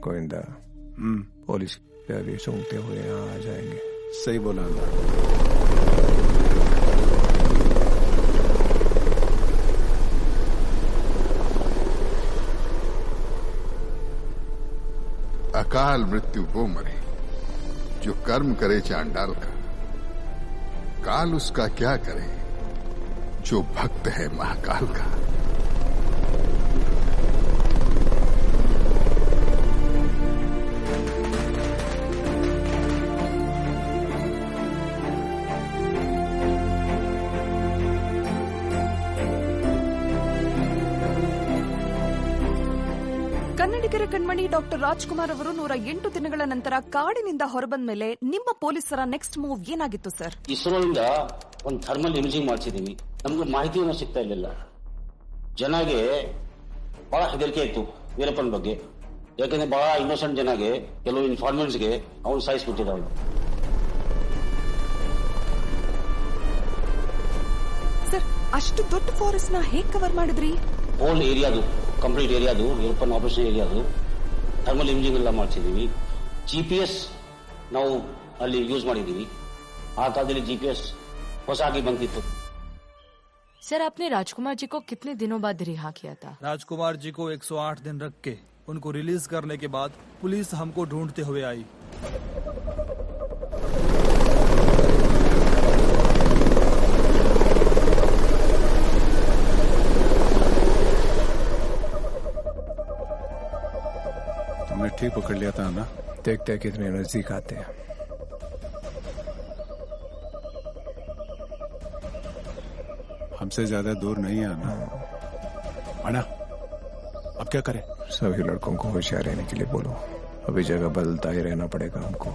Govinda, police अभी सूंघते हुए यहाँ आ जाएंगे। सही बोला। अकाल मृत्यु वो मरे जो कर्म करे चांडाल का, काल उसका क्या करे जो भक्त है महाकाल का। ಕನ್ನಡಿಗರ ಕಣ್ಮಣಿ ಡಾಕ್ಟರ್ ರಾಜ್ಕುಮಾರ್ ಅವರು 108 ದಿನಗಳ ನಂತರ ಕಾಡಿನಿಂದ ಹೊರಬಂದ ಮೇಲೆ ನಿಮ್ಮ ಪೊಲೀಸರ ನೆಕ್ಸ್ಟ್ ಮೂವ್ ಏನಾಗಿತ್ತು ಸರ್? ಇಸ್ರೋದಿಂದ ಒಂದು ಥರ್ಮಲ್ ಇಮೇಜಿಂಗ್ ಮಾಡಿಸಿದೀವಿ. ನಮ್ಗೆ ಮಾಹಿತಿಯನ್ನು ಸಿಗ್ತಾ ಇರಲಿಲ್ಲ. ಜನಗೆ ಬಹಳ ಹೆದರಿಕೆ ಇತ್ತು ವೀರಪ್ಪನ ಬಗ್ಗೆ. ಯಾಕಂದ್ರೆ ಬಹಳ ಇನ್ನೋಸೆಂಟ್ ಜನಗೆ, ಕೆಲವು ಇನ್ಫಾರ್ಮೆಂಟ್ಸ್ಗೆ ಅವನು ಸಾಯಿಸ್ಬಿಟ್ಟಿದ್ದ. ಅವನು ಸರ್, ಅಷ್ಟು ದೊಡ್ಡ ಫಾರೆಸ್ಟ್ ನ ಹೇಗೆ ಕವರ್ ಮಾಡಿದ್ರಿ? ಹೋಲ್ ಏರಿಯಾದು, ಕಂಪ್ಲೀಟ್ ಏರಿಯಾದು, ವೀರಪ್ಪನ ಆಪರೇಷನ್ ಏರಿಯಾದು ಥರ್ಮಲ್ ಇಮೇಜಿಂಗ್ ಎಲ್ಲ ಮಾಡಿಸಿದೀವಿ. GPS ನಾವು ಅಲ್ಲಿ ಯೂಸ್ ಮಾಡಿದೀವಿ. ಆ ಕಾಲದಲ್ಲಿ GPS ಹೊಸಾಗಿ ಬಂದಿತ್ತು. सर, आपने राजकुमार जी को कितने दिनों बाद रिहा किया था? राजकुमार जी को 108 दिन रख के उनको रिलीज करने के बाद पुलिस हमको ढूंढते हुए आई। तुमने ठीक पकड़ लिया था ना? देखते हैं कितने नजदीक आते हैं। हमसे ज्यादा दूर नहीं है आना। आना, अब क्या करें? सभी लड़कों को होशियार रहने के लिए बोलो। अभी जगह बदलता ही रहना पड़ेगा हमको।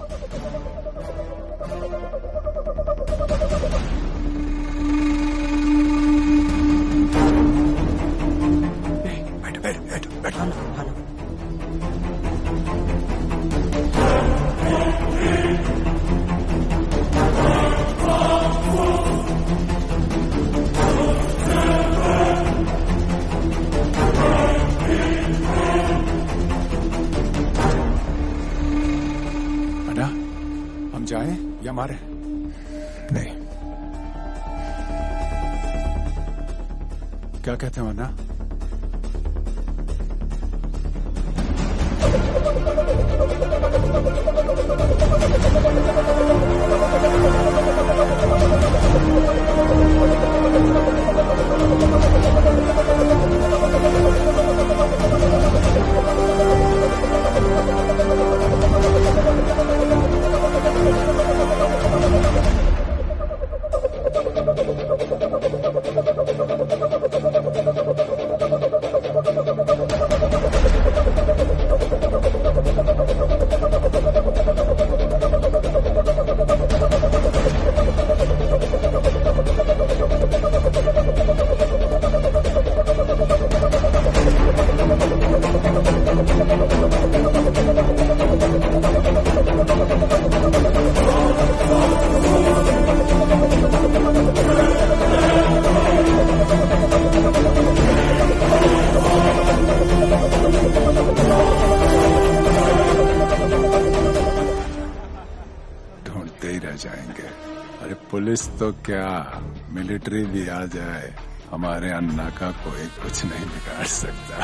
बैठो बैठो बैठो बैठो। जाए या मारे? नहीं। क्या कहते हो ना? रह जाएंगे। अरे पुलिस तो क्या, मिलिट्री भी आ जाए, हमारे अन्ना का कोई कुछ नहीं बिगाड़ सकता।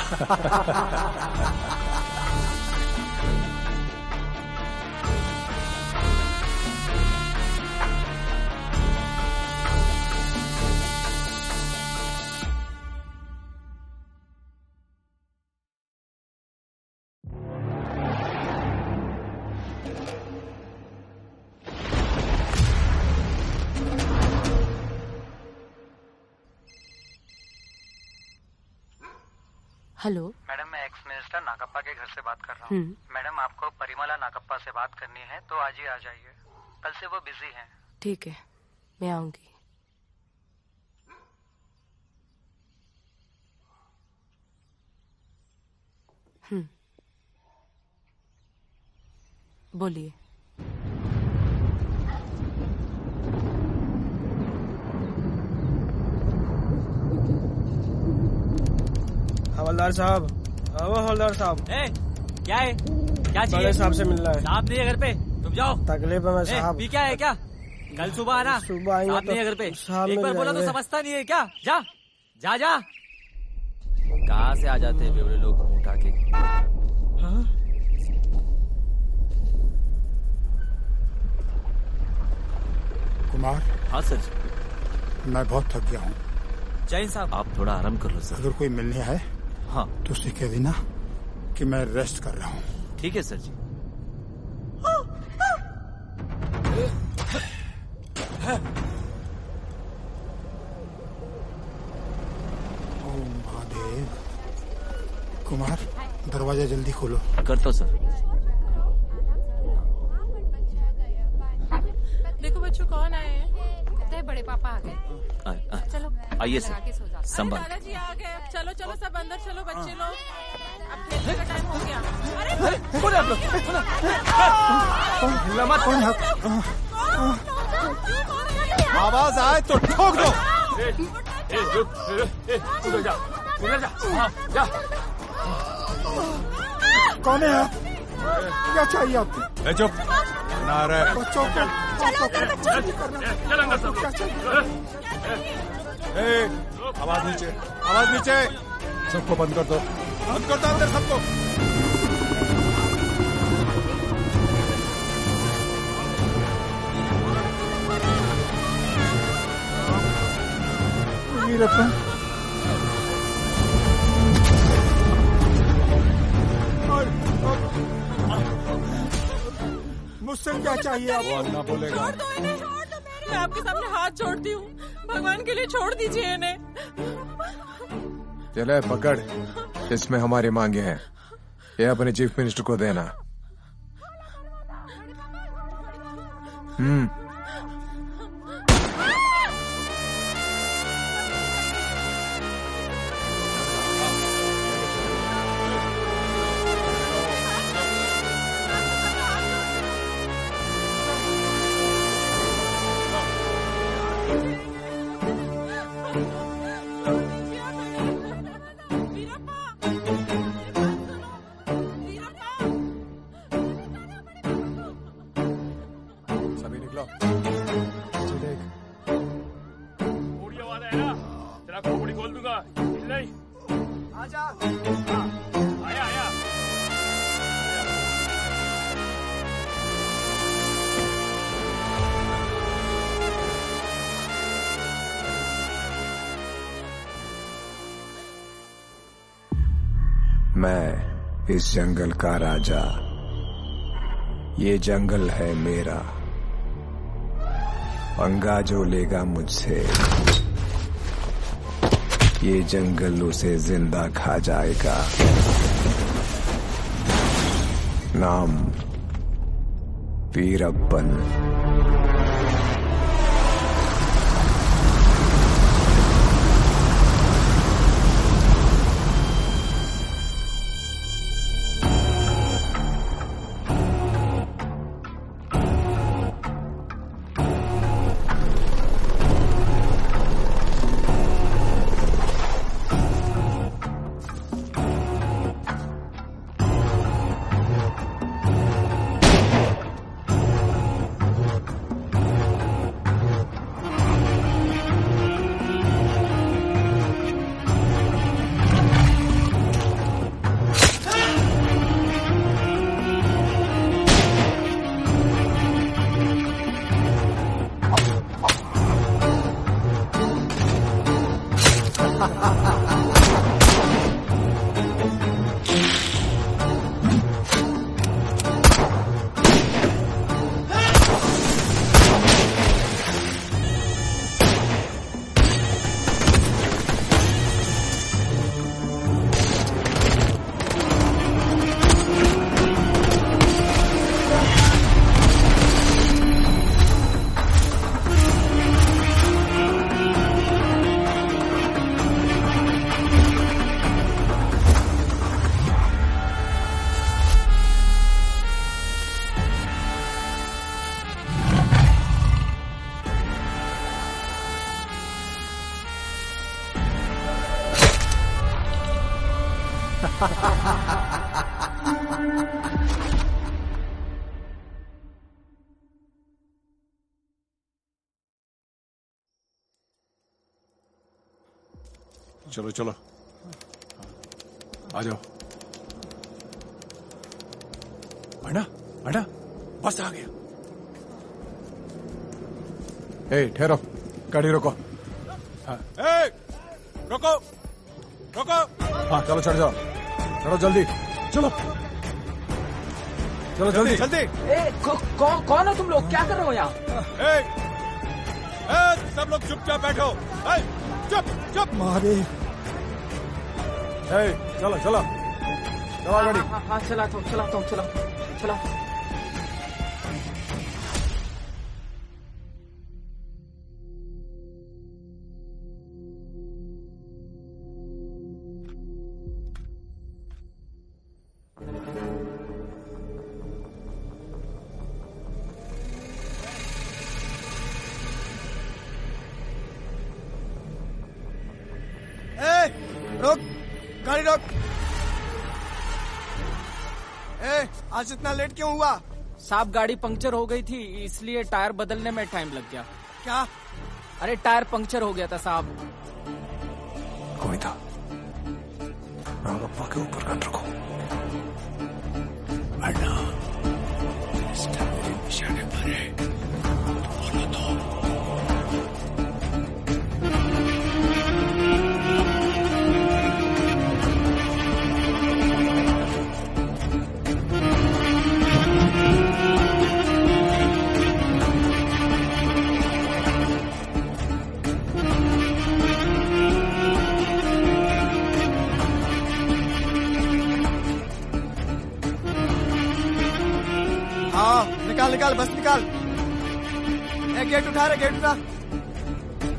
हेलो मैडम, मैं एक्स मिनिस्टर नागप्पा के घर से बात कर रहा हूँ। मैडम, आपको परिमला नागप्पा से बात करनी है तो आज ही आ जाइए, कल से वो बिजी हैं। ठीक है, मैं आऊंगी। बोलिए। हवलदार साहब, हवलदार साहब। क्या है? क्या चाहिए? बड़े साहब से मिलना है। साहब नहीं है घर पे, तुम जाओ। तकलीफ है मैं साहब। भी क्या है क्या? कल सुबह आना। सुबह आएंगे। साहब नहीं है घर पे। एक बार बोला तो समझता नहीं है क्या? जा जा जा। कहाँ से आ जाते हैं बेवड़े लोग उठा के। हाँ? कुमार। हाँ सर। मैं बहुत थक गया हूँ। जैन साहब, आप थोड़ा आराम कर लो सर। अगर कोई मिलने आए हाँ तो उससे कह देना कि मैं रेस्ट कर रहा हूँ। ठीक है सर जी। ओम महादेव। कुमार, दरवाजा जल्दी खोलो। करता सर। देखो बच्चों, कौन आए हैं? बड़े पापा आ गए। चलो आइए सर। संभाल। दादाजी आ गए। चलो चलो सब अंदर चलो बच्चे लोग, अब खेलने का टाइम हो गया। अरे कौन है आप लोग? आवाज आए तो ठोक दो। उधर जा, उधर जा। हाँ, जा। कौन है आप? क्या चाहिए आपको? चुप ना रहे। बच्चों को आवाज नीचे, आवाज नीचे। सबको बंद कर दो, बंद कर दो अंदर सबको। वीरप्पन, मुझसे क्या चाहिए आपको? अन्ना बोलेगा। मैं आपके सामने हाथ जोड़ती हूँ, भगवान के लिए छोड़ दीजिए इन्हें। चले पकड़, इसमें हमारी मांगे हैं, ये अपने चीफ मिनिस्टर को देना। मैं इस जंगल का राजा, ये जंगल है मेरा। पंगा जो लेगा मुझसे, ये जंगल उसे जिंदा खा जाएगा। नाम वीरप्पन। चलो चलो आ जाओ। अन्ना अन्ना बस आ गया। ए ठहरो, गाड़ी रोको। रोको रोको। हाँ चलो चढ़ जाओ, चलो जल्दी चलो चलो जल्दी जल्दी। कौन हो तुम लोग, क्या कर रहे हो यहाँ? सब लोग चुपचाप बैठो। चुप चुप। महादेव। चलो चलो चलो गाड़ी। हाँ चलाता हूँ चला। रोक, गाड़ी रोक। आज इतना लेट क्यों हुआ? साहब गाड़ी पंक्चर हो गई थी, इसलिए टायर बदलने में टाइम लग गया। क्या? अरे टायर पंक्चर हो गया था साहब। कोई था, नागप्पा के ऊपर कान रखो। अन्ना निशाने पर है, बोलो तो। निकाल बस निकाल। गेट उठा रे, गेट उठा।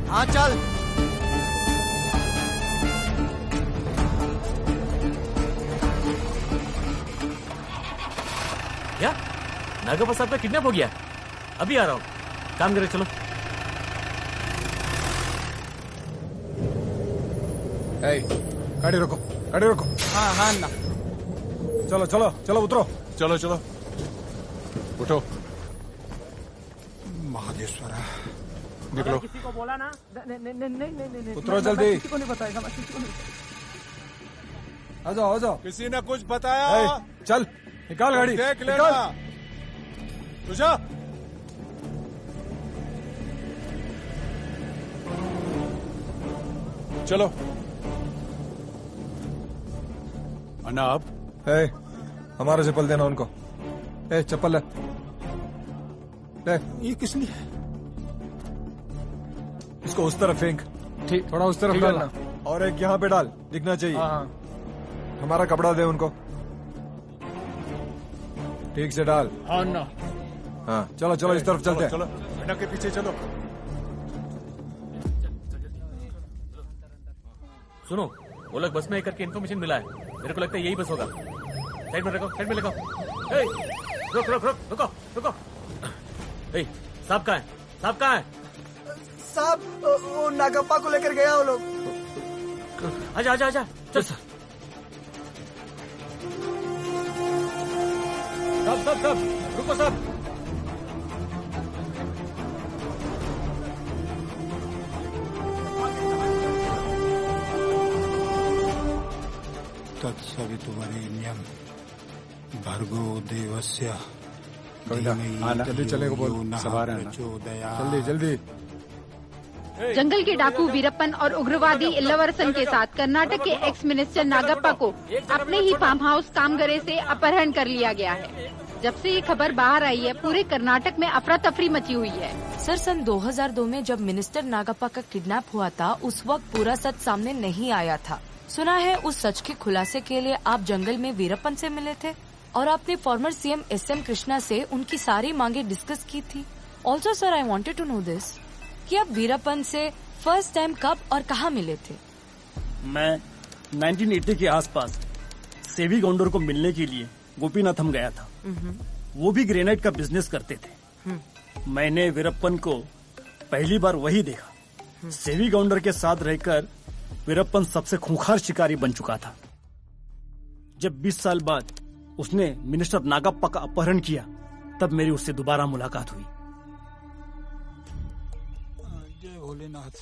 हाँ चल। क्या नागप्पा साहब का किडनैप हो गया? अभी आ रहा हूँ, काम करे। चलो गाड़ी रोको, गाड़ी रोको। हाँ ना। चलो चलो चलो उतरो। चलो चलो उठो। महादेश्वरा निकलो। किसी को बोला ना? नहीं उतरो जल्दी। किसी को नहीं बताएगा, मैं किसी को नहीं। आ जाओ आ जाओ। किसी ने कुछ बताया? चल निकाल गाड़ी, देख लेना। तुझा चलो। अन्ना अब हमारा चप्पल देना उनको। चप्पल ले। ये किस लिए? इसको उस तरफ फेंक। ठीक, थोड़ा उस तरफ डालना, और एक यहाँ पे डाल, दिखना चाहिए। हाँ। हमारा कपड़ा दे उनको, ठीक से डाल। हाँ ना। हाँ चलो चलो इस तरफ चलते हैं। चलो अन्ना के पीछे चलो। सुनो, वो लोग बस में एक करके इन्फॉर्मेशन मिला है, मेरे को लगता है यही बस होगा। साइड में रखो, साइड में लगाओ। रुक रुक रुक, रुको रुको। साहब कहाँ है? साहब कहाँ है? साहब वो नागप्पा को लेकर गया वो लोग। आजा आजा आजा, चल सर। सब रुको सब। तत्सवितुवरेण्यं भर्गो देवस्य जल्दी चले को बोल। जल्दी जल्दी। जंगल के डाकू वीरप्पन और उग्रवादी इल्लवरसन के साथ कर्नाटक के एक्स मिनिस्टर नागप्पा को अपने ही फार्म हाउस कामगरे से अपहरण कर लिया गया है। जब से ये खबर बाहर आई है, पूरे कर्नाटक में अफरा तफरी मची हुई है। सर, सन 2002 में जब मिनिस्टर नागप्पा का किडनैप हुआ था, उस वक्त पूरा सच सामने नहीं आया था। सुना है उस सच के खुलासे के लिए आप जंगल में वीरप्पन से मिले थे और आपने फॉर्मर सीएम SM कृष्णा से उनकी सारी मांगे डिस्कस की थी। Also sir, I wanted to know this कि आप वीरप्पन से फर्स्ट टाइम कब और कहाँ मिले थे? मैं 1980 के आसपास सेवी गौंडर को मिलने के लिए गोपीनाथम गया था। वो भी ग्रेनाइट का बिजनेस करते थे। मैंने वीरप्पन को पहली बार वही देखा। सेवी गौंडर के साथ रहकर वीरप्पन सबसे खूंखार शिकारी बन चुका था। जब 20 साल बाद उसने मिनिस्टर नागप्पा का अपहरण किया, तब मेरी उससे दोबारा मुलाकात हुई। जय भोलेनाथ।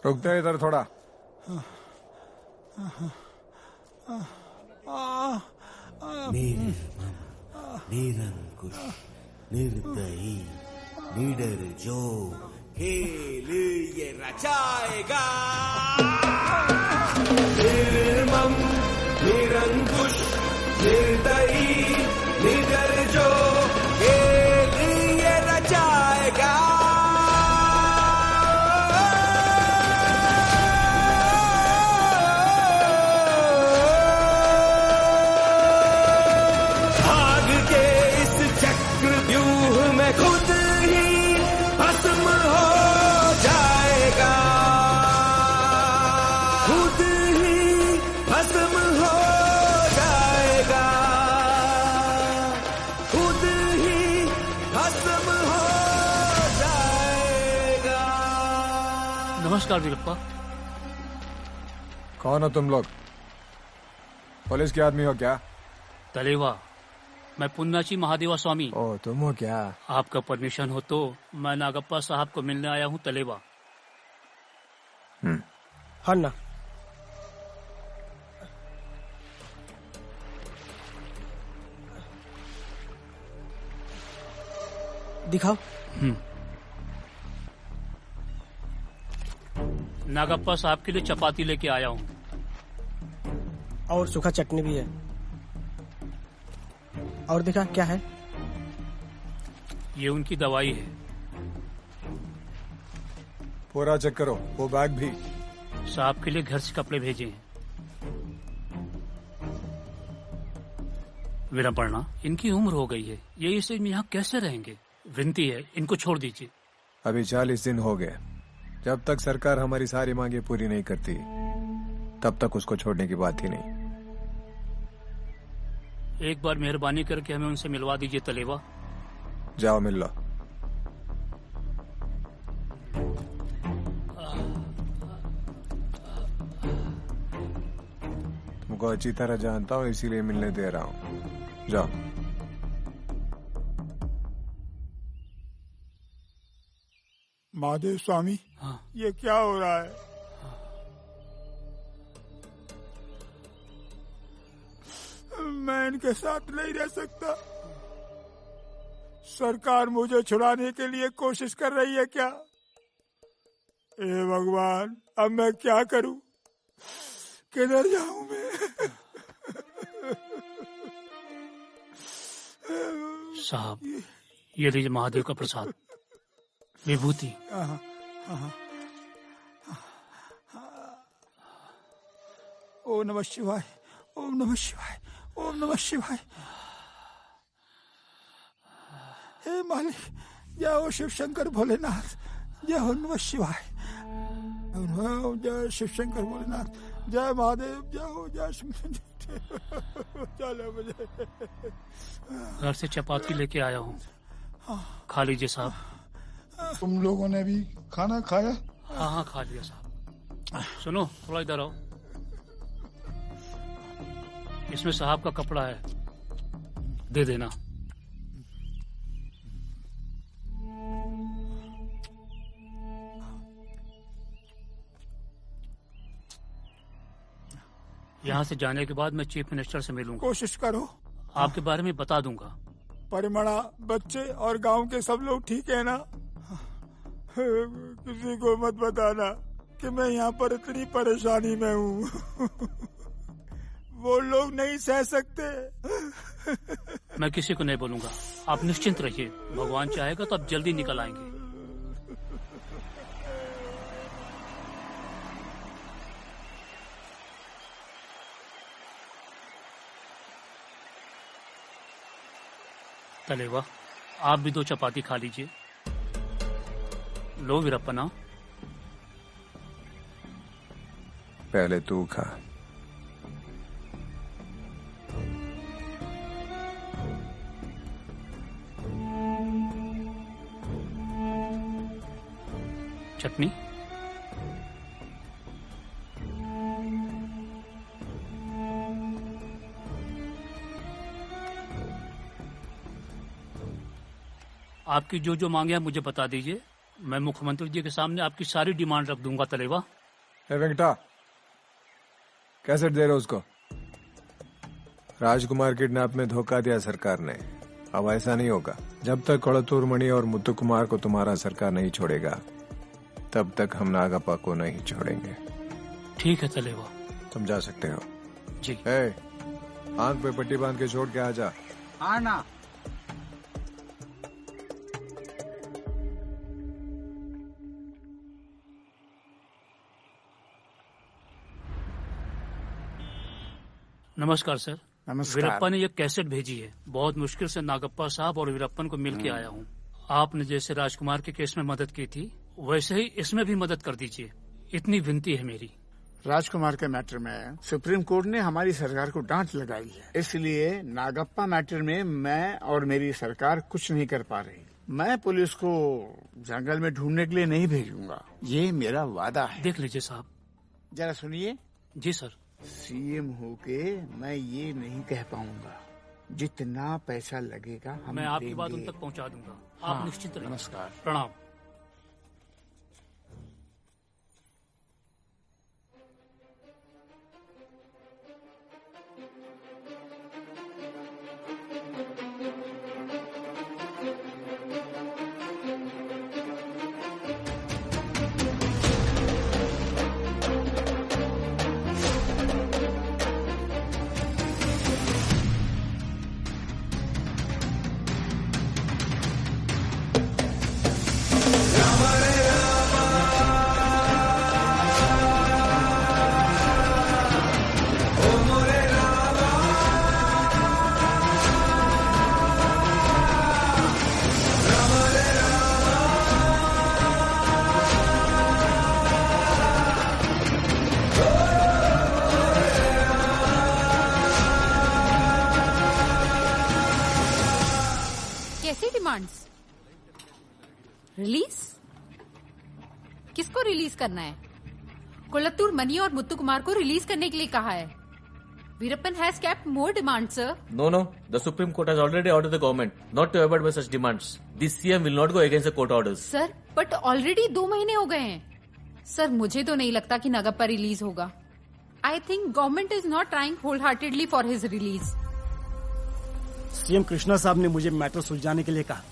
रुकते हैं इधर थोड़ा। निरंकुश, निर्दयी, निडर जो खेल ये रचाएगा। निर्मम, निरंकुश, निर्दयी, निडर जो खेल ये रचाएगा। खुद ही भस्म हो जाएगा, खुद ही भस्म हो जाएगा, खुद ही भस्म हो जाएगा। नमस्कार वीरप्पा। कौन हो तुम लोग? पुलिस के आदमी हो क्या? तलेवा, मैं पुन्नाची महादेवा स्वामी। ओ, तुम हो क्या? आपका परमिशन हो तो मैं नागप्पा साहब को मिलने आया हूँ तलेवा। हाँ ना। दिखाओ। नागप्पा साहब के लिए चपाती लेके आया हूँ। और सूखा चटनी भी है। और दिखा क्या है? ये उनकी दवाई है। पूरा चेक करो, वो बैग भी। साहब के लिए घर से कपड़े भेजे हैं। वीरप्पा, इनकी उम्र हो गई है, ये इस में यहाँ कैसे रहेंगे? विनती है, इनको छोड़ दीजिए। अभी 40 दिन हो गए। जब तक सरकार हमारी सारी मांगे पूरी नहीं करती, तब तक उसको छोड़ने की बात ही नहीं। एक बार मेहरबानी करके हमें उनसे मिलवा दीजिए तलेवा। जाओ मिल लो। तुमको अच्छी तरह जानता हूँ, इसीलिए मिलने दे रहा हूँ। जाओ। महादेव स्वामी, ये क्या हो रहा है? मैं इनके साथ नहीं रह सकता। सरकार मुझे छुड़ाने के लिए कोशिश कर रही है क्या? हे भगवान, अब मैं क्या करूं? किधर जाऊं मैं? साहब, ये लीजिए महादेव का प्रसाद, विभूति। ओम नमः शिवाय, ओम नमः शिवाय, ओम नमः शिवाय। हे मालिक, जय हो शिव शंकर भोलेनाथ, जय हो नमः शिवाय, जय शिव शंकर भोलेनाथ, जय महादेव, जय हो, जय चलो मुझे। घर से चपाती लेके आया हूँ, खा लीजिए साहब। तुम लोगों ने भी खाना खाया? हाँ हाँ, खा लिया साहब। सुनो, थोड़ा इधर आओ। इसमें साहब का कपड़ा है, दे देना। यहाँ से जाने के बाद मैं चीफ मिनिस्टर से मिलूंगा। कोशिश करो। आपके बारे में बता दूंगा। परिमड़ा, बच्चे और गांव के सब लोग ठीक है ना? किसी को मत बताना कि मैं यहाँ पर इतनी परेशानी में हूँ। वो लोग नहीं सह सकते। मैं किसी को नहीं बोलूंगा, आप निश्चिंत रहिए। भगवान चाहेगा तो आप जल्दी निकल आएंगे। तलेवा, आप भी 2 चपाती खा लीजिए। लो वीरप्पना। पहले तू खा। चटनी? आपकी जो जो मांगे हैं मुझे बता दीजिए, मैं मुख्यमंत्री जी के सामने आपकी सारी डिमांड रख दूंगा तलेवा। वेंकटा, कैसे दे रहे उसको? राजकुमार किडनैप में धोखा दिया सरकार ने। अब ऐसा नहीं होगा। जब तक कोलतूर मणि और मुत्तु कुमार को तुम्हारा सरकार नहीं छोड़ेगा, तब तक हम नागप्पा को नहीं छोड़ेंगे। ठीक है तलेवा। तुम जा सकते हो जी। आंख पे पट्टी बांध के छोड़ के आ जा। हाँ ना। नमस्कार सर। नमस्कार। वीरप्पा ने ये कैसेट भेजी है। बहुत मुश्किल से नागप्पा साहब और वीरप्पन को मिल के आया हूँ। आपने जैसे राजकुमार के केस में मदद की थी, वैसे ही इसमें भी मदद कर दीजिए, इतनी विनती है मेरी। राजकुमार के मैटर में सुप्रीम कोर्ट ने हमारी सरकार को डांट लगाई है, इसलिए नागप्पा मैटर में मैं और मेरी सरकार कुछ नहीं कर पा रही। मैं पुलिस को जंगल में ढूंढने के लिए नहीं भेजूंगा, ये मेरा वादा है। देख लीजिए साहब। जरा सुनिए। जी सर। सीएम होके मैं ये नहीं कह पाऊंगा। जितना पैसा लगेगा हम मैं आपकी देंगे। बात उन तक पहुंचा दूंगा। हाँ, आप निश्चित रहिए। नमस्कार। प्रणाम। रिलीज? किसको रिलीज करना है? कोलत्तूर मनी और मुत्तु कुमार को रिलीज करने के लिए कहा है। Veerappan has kept more demand, sir. No. The Supreme Court has already ordered the government not to abide by such demands. The CM will not go against the court orders. Sir, but already 2 महीने हो गए हैं। Sir, मुझे तो नहीं लगता कि Nagappa release होगा। I think government is not trying wholeheartedly for his release. CM Krishna साहब ने मुझे मैटर सुलझाने के लिए कहा।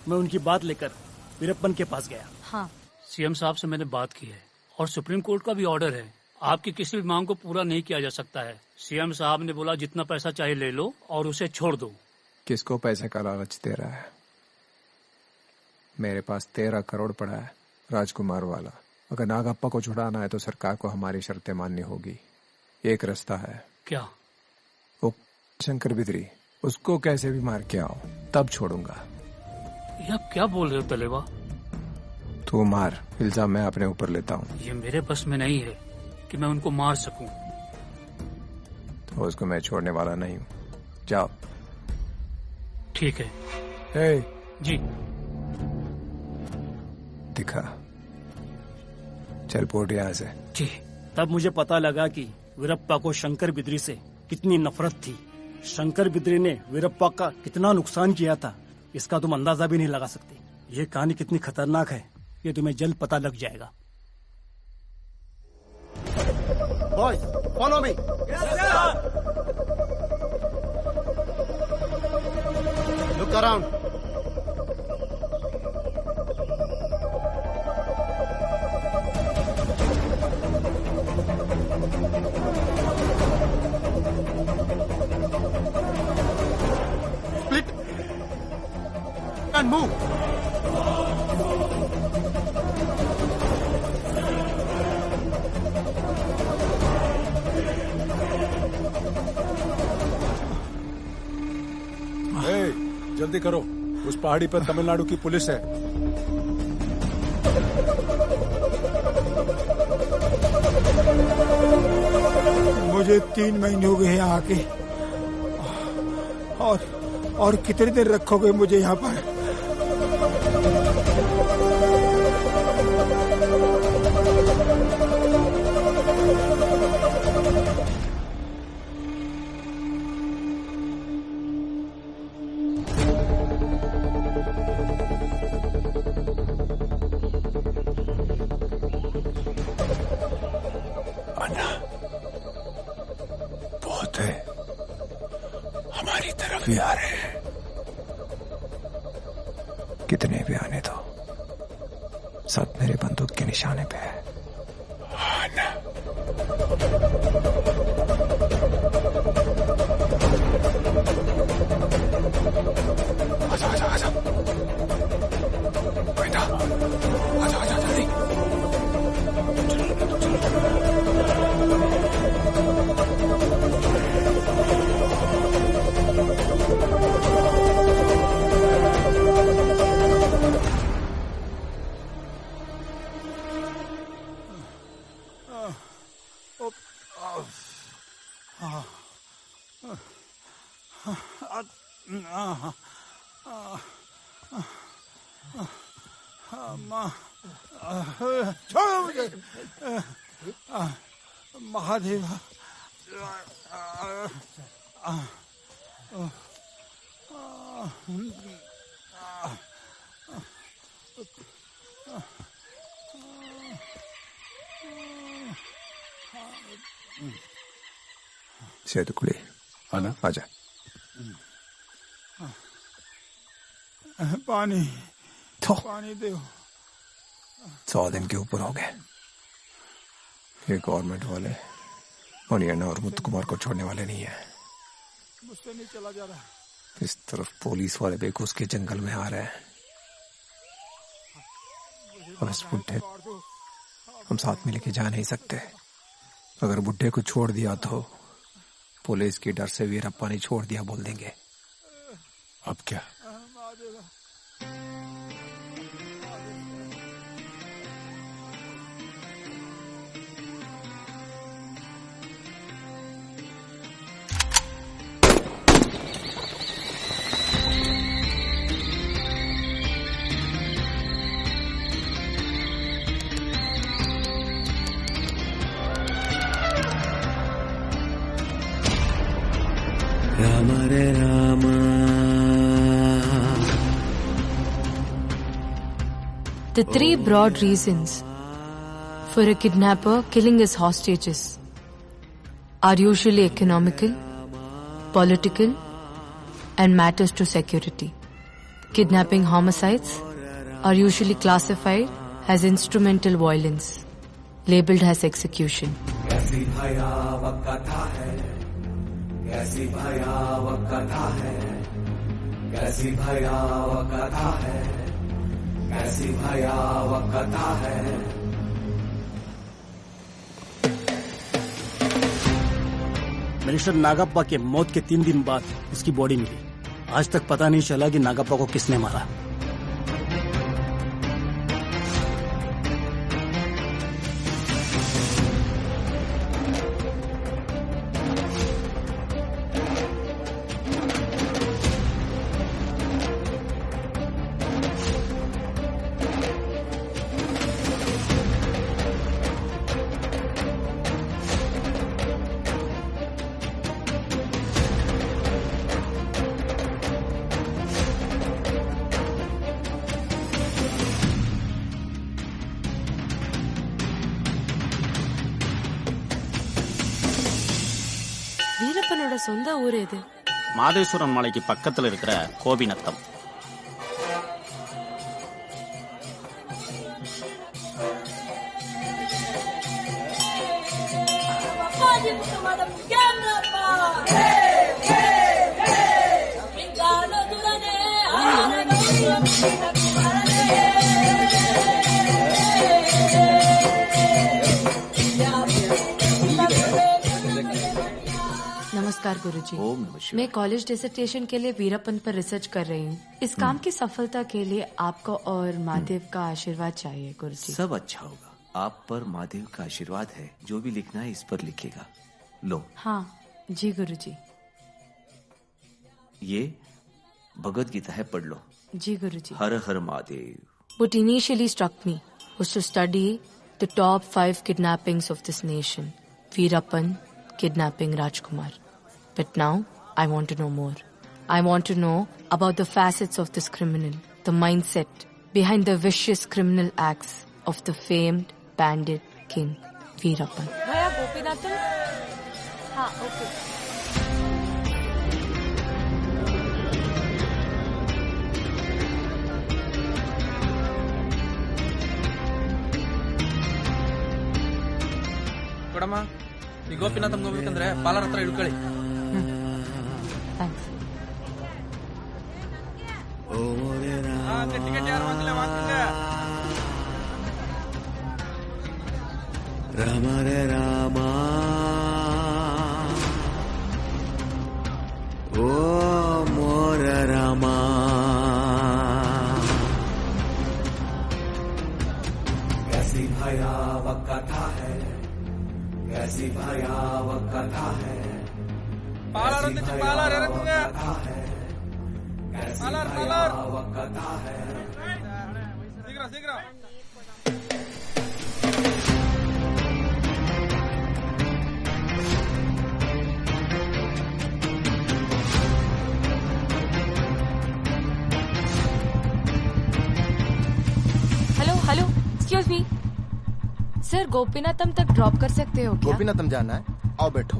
मैं उनकी बात लेकर वीरप्पन के पास गया। हाँ, सीएम साहब से मैंने बात की है और सुप्रीम कोर्ट का भी ऑर्डर है। आपकी किसी भी मांग को पूरा नहीं किया जा सकता है। सीएम साहब ने बोला जितना पैसा चाहे ले लो और उसे छोड़ दो। किसको पैसे का लालच दे रहा है? मेरे पास 13 करोड़ पड़ा है, राजकुमार वाला। अगर नागप्पा को छुड़ाना है तो सरकार को हमारी शर्तें माननी होगी। एक रास्ता है। क्या? वो शंकर बिदरी, उसको कैसे भी मार के आओ, तब छोड़ूंगा। ये आप क्या बोल रहे हो तलेवा? तू मार, इल्जाम मैं अपने ऊपर लेता हूँ। ये मेरे बस में नहीं है कि मैं उनको मार सकूं। तो उसको मैं छोड़ने वाला नहीं हूँ। जाओ। ठीक है। हे जी। दिखा। चल पोट यहाँ से। जी। तब मुझे पता लगा कि वीरप्पा को शंकर बिदरी से कितनी नफरत थी। शंकर बिदरी ने वीरप्पा का कितना नुकसान किया था, इसका तुम अंदाजा भी नहीं लगा सकते। ये कहानी कितनी खतरनाक है, ये तुम्हें जल्द पता लग जाएगा। Boys, follow me. Look around. Split and move. जल्दी करो, उस पहाड़ी पर तमिलनाडु की पुलिस है। मुझे 3 महीने हो गए यहाँ आके। और कितने दिन रखोगे मुझे यहाँ पर? भी आ रहे हैं, कितने भी आने दो, सब मेरे बंदूक के निशाने पे है। आजा आजा आजा बेटा, आजा आजा जल्दी। छोड़ो मुझे महादेव। सेतुकुली आना, आजा। पानी पानी दो। 100 दिन के ऊपर हो गए। ये गवर्नमेंट वाले मणियन्ना और मुत्तु कुमार को छोड़ने वाले नहीं है। मुझसे नहीं चला जा रहा। इस तरफ पुलिस वाले बेघुस के जंगल में आ रहे हैं और इस बुड्ढे हम साथ में लेके जा नहीं सकते। अगर बुड्ढे को छोड़ दिया तो पुलिस के डर से वीरप्पा ने छोड़ दिया बोल देंगे। अब क्या? राम रे Ram. The 3 broad reasons for a kidnapper killing his hostages are usually economical, political, and matters to security. Kidnapping homicides are usually classified as instrumental violence, labeled as execution. कैसी भयावह कथा है, कैसी भयावह कथा है, कैसी भयावह कथा है, कैसी भयावह कथा है। मिनिस्टर नागप्पा के मौत के 3 दिन बाद उसकी बॉडी मिली। आज तक पता नहीं चला कि नागप्पा को किसने मारा। வீரப்பனோட சொந்த ஊர் எது? மாதேஸ்வரன் மலைக்கு பக்கத்துல இருக்கிற கோபிநத்தம். नमस्कार गुरुजी। मैं कॉलेज डिसर्टेशन के लिए वीरप्पन पर रिसर्च कर रही हूँ। इस काम की सफलता के लिए आपको और महादेव का आशीर्वाद चाहिए गुरुजी। सब अच्छा होगा। आप पर महादेव का आशीर्वाद है। जो भी लिखना है इस पर लिखेगा। लो। हाँ जी गुरुजी। ये भगवत गीता है, पढ़ लो। जी गुरुजी। हर हर Mahadev. What initially struck me was to study the top 5 kidnappings of this nation. Veerappan kidnapping Rajkumar. But now I want to know more. I want to know about the facets of this criminal, the mindset behind the vicious criminal acts of the famed bandit king Veerappan. भैया गोपीनाथन। हाँ okay. ಕೊಡಮ್ಮ ಈ ಗೋಪಿನಾಥನ್ ಹೋಗ್ಬೇಕಂದ್ರೆ ಪಾಲರ್ ಹತ್ರ ಇಳ್ಕೊಳ್ಳಿ. Ticket ಯಾರು ವಾಂಗಿಲ್ಲ ವಾಂಗಿಲ್ಲ. ರಾಮ ರೇ ರಾಮ ಓ ಮೋರ ರಾಮ कैसी भयावह कथा है, कैसी भयावह कथा है, पालर कैसी पालर भयावह कथा है, कैसी भयावह कथा है. शीघ्र शीघ्र. हेलो एक्सक्यूज मी सर, गोपीनाथम तक ड्रॉप कर सकते हो क्या? गोपीनाथम जाना है, आओ बैठो।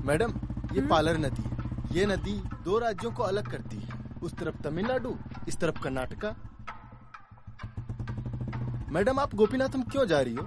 मैडम ये पालर नदी है। ये नदी 2 राज्यों को अलग करती है, उस तरफ तमिलनाडु, इस तरफ कर्नाटका। मैडम आप गोपीनाथम क्यों जा रही हो?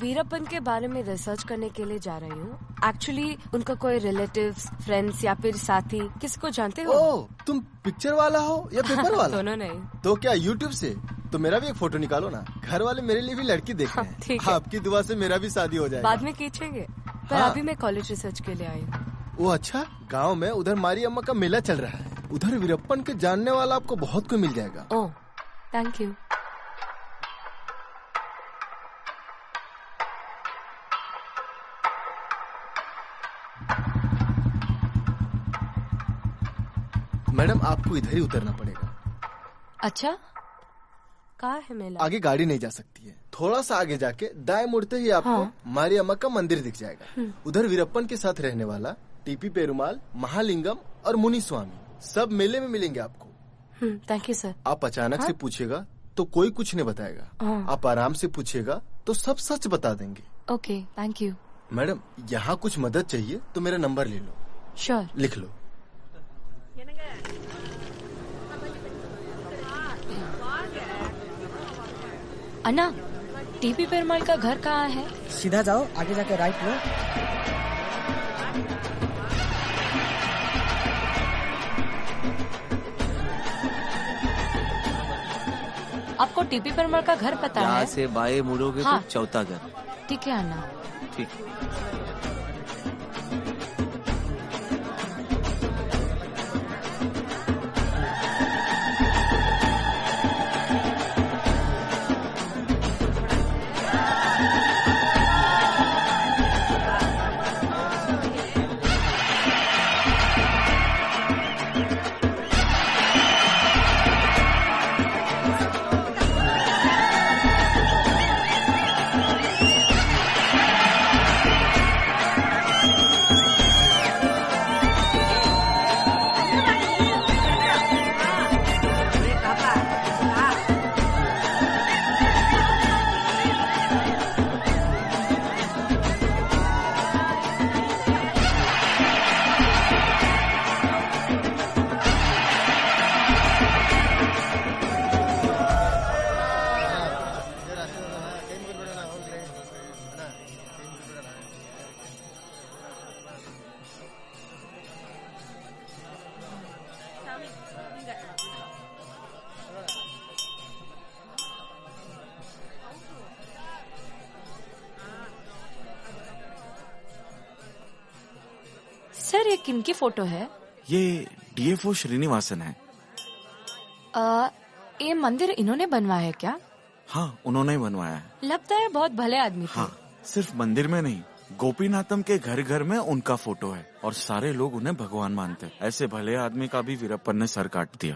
वीरप्पन के बारे में रिसर्च करने के लिए जा रही हूँ। एक्चुअली उनका कोई रिलेटिव्स, फ्रेंड्स या फिर साथी किसको जानते हो? ओह, तुम पिक्चर वाला हो या पेपर वाला? दोनों नहीं। तो क्या यूट्यूब से? तो मेरा भी एक फोटो निकालो ना, घर वाले मेरे लिए भी लड़की देख रहे हैं। ठीक है। आपकी दुआ से मेरा भी शादी हो जाएगा। बाद में खींचेंगे, पर हाँ। अभी मैं कॉलेज रिसर्च के लिए आई हूँ। वो अच्छा, गांव में उधर मारी अम्मा का मेला चल रहा है, उधर वीरप्पन के जानने वाला आपको बहुत कोई मिल जाएगा। Oh thank you. मैडम आपको इधर ही उतरना पड़ेगा। अच्छा कहाँ है मेला? आगे गाड़ी नहीं जा सकती है, थोड़ा सा आगे जाके दाएं मुड़ते ही आपको मारी अम्मा का मंदिर दिख जाएगा। उधर वीरप्पन के साथ रहने वाला टीपी पेरुमाल, महालिंगम और मुनि स्वामी सब मेले में मिलेंगे आपको। Thank you sir. आप अचानक से पूछेगा तो कोई कुछ नहीं बताएगा, आप आराम से पूछेगा तो सब सच बता देंगे। Okay thank you. मैडम यहाँ कुछ मदद चाहिए तो मेरा नंबर ले लो। श्योर लिख लो। अन्ना, टीपी पेरुमाल का घर कहाँ है? सीधा जाओ, आगे जाके राइट लो। आपको टीपी पेरुमाल का घर पता है? यहाँ से बाएं मुड़ोगे हाँ। तो चौथा घर। ठीक है अन्ना। ठीक। सर ये किनकी फोटो है? ये डीएफओ श्रीनिवासन है। ये मंदिर इन्होंने बनवाया है क्या? हाँ, उन्होंने ही बनवाया है। लगता है बहुत भले आदमी थे। हाँ, सिर्फ मंदिर में नहीं, गोपीनाथम के घर घर में उनका फोटो है और सारे लोग उन्हें भगवान मानते हैं। ऐसे भले आदमी का भी वीरप्पन ने सर काट दिया।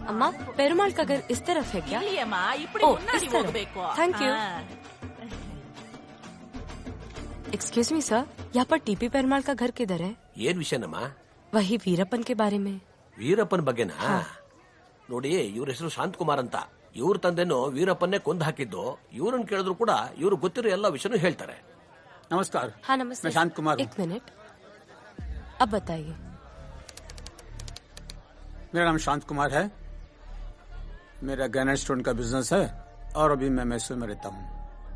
अम्मा, पेरुमाल का घर इस तरफ है क्या? Thank you. Excuse me sir, यहाँ पर टीपी पेरुमाल का घर किधर है? ಏನ್ ವಿಷಯನಮ್ಮ? वही वीरप्पन के बारे में। ವೀರಪ್ಪನ ಬಗ್ಗೆನಾ? ನೋಡಿ, ಇವ್ರ ಹೆಸರು ಶಾಂತಕುಮಾರ್ ಅಂತ. ಇವ್ರ ತಂದೆನೋ ವೀರಪ್ಪನ್ನೇ ಕೊಂದು ಹಾಕಿದ್ದು. ಇವ್ರನ್ನ ಕೇಳಿದ್ರು ಕೂಡ ಇವ್ರು ಗೊತ್ತಿರೋ ಎಲ್ಲ ವಿಷಯನೂ ಹೇಳ್ತಾರೆ. नमस्कार। हाँ नमस्ते। मैं शांत कुमार हूँ। एक मिनट, अब बताइए। मेरा नाम शांत कुमार है। मेरा ग्रेनाइट स्टोन का बिजनेस है और अभी मैं मैसूर में रहता हूँ।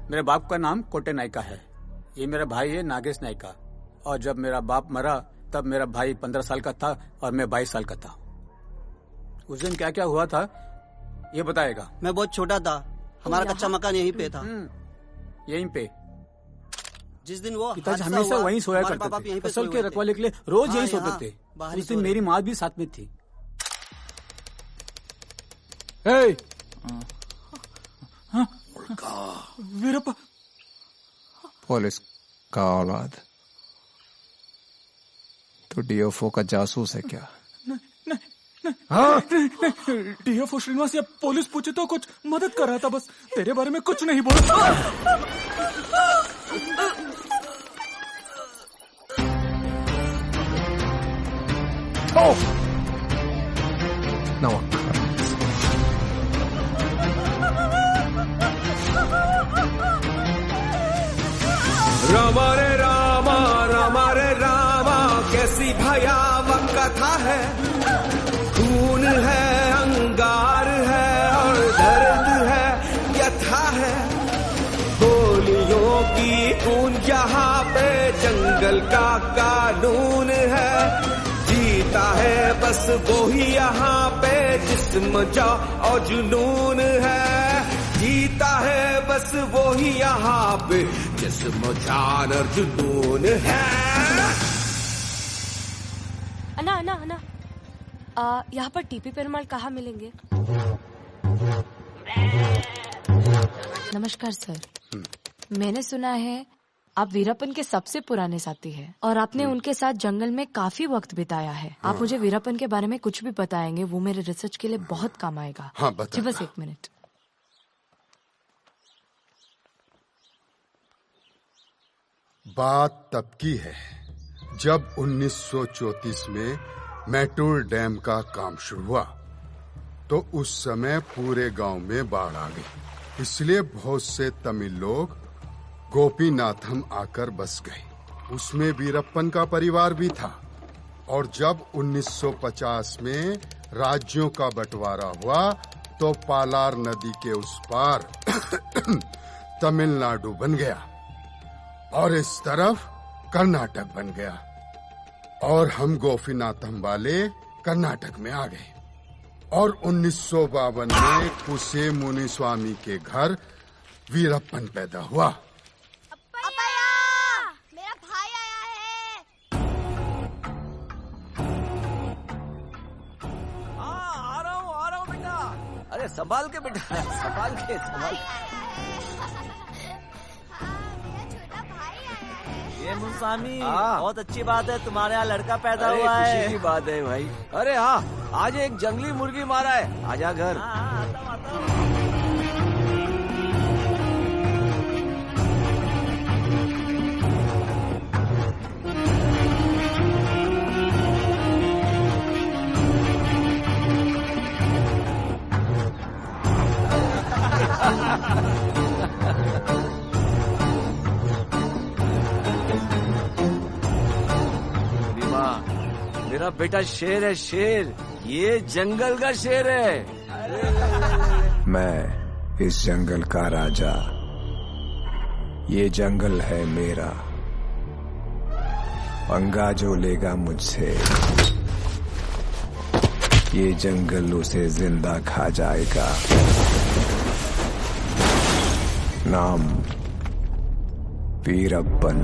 मेरे बाप का नाम कोटे नायका है। ये मेरा भाई है नागेश नायका। और जब मेरा बाप मरा तब मेरा भाई 15 साल का था और मैं 22 साल का था। उस दिन क्या क्या हुआ था ये बताएगा। मैं बहुत छोटा था, हमारा कच्चा मकान यहीं पे था। यहीं पे जिस दिन वो पिताजी हमेशा वहीं सोया करते थे। फसल के रखवाले के लिए रोज यहीं सोते थे। उस दिन मेरी माँ भी साथ में थी। वीरप्पा पुलिस का औलाद, तो डीएफओ का जासूस है क्या? डीएफओ श्रीनिवास या पुलिस पूछे तो कुछ मदद कर रहा था, बस तेरे बारे में कुछ नहीं बोला। रामा रे रामा, रामा रे रामा, कैसी भयावह कथा है। खून है, अंगार है और दर्द है, व्यथा है। गोलियों की खून यहाँ पे जंगल का कानून है। जीता है बस वो ही यहाँ पे जिस्म जा और जुनून है। जीता है बस वो ही यहाँ पे जिस्म जान और जुनून है। अन्ना अन्ना अन्ना, यहाँ पर टीपी पेरुमाल कहाँ मिलेंगे? नमस्कार सर, मैंने सुना है आप वीरप्पन के सबसे पुराने साथी हैं और आपने उनके साथ जंगल में काफी वक्त बिताया है। आप मुझे वीरप्पन के बारे में कुछ भी बताएंगे, वो मेरे रिसर्च के लिए बहुत काम आएगा। हाँ बता। जी बस एक मिनट। बात तब की है जब 1934 में मैटूर डैम का काम शुरू हुआ, तो उस समय पूरे गांव में बाढ़ आ गई। इसलिए बहुत से तमिल लोग गोपीनाथम आकर बस गए। उसमें वीरप्पन का परिवार भी था। और जब 1950 में राज्यों का बंटवारा हुआ तो पालार नदी के उस पार तमिलनाडु बन गया और इस तरफ कर्नाटक बन गया और हम गोपीनाथम वाले कर्नाटक में आ गए। और 1952 में कुसे मुनि स्वामी के घर वीरप्पन पैदा हुआ। मेरा भाई आया है। हाँ, आ रहा हूँ बेटा। अरे संभाल के बेटा, संभाल के। ये मुंसामी, बहुत अच्छी बात है, तुम्हारे यहाँ लड़का पैदा हुआ है। खुशी की बात है भाई। अरे हाँ, आज एक जंगली मुर्गी मारा है, आजा घर। मेरा बेटा शेर है, शेर। ये जंगल का शेर है। मैं इस जंगल का राजा, ये जंगल है मेरा। पंगा जो लेगा मुझसे, ये जंगल उसे जिंदा खा जाएगा। नाम वीरप्पन।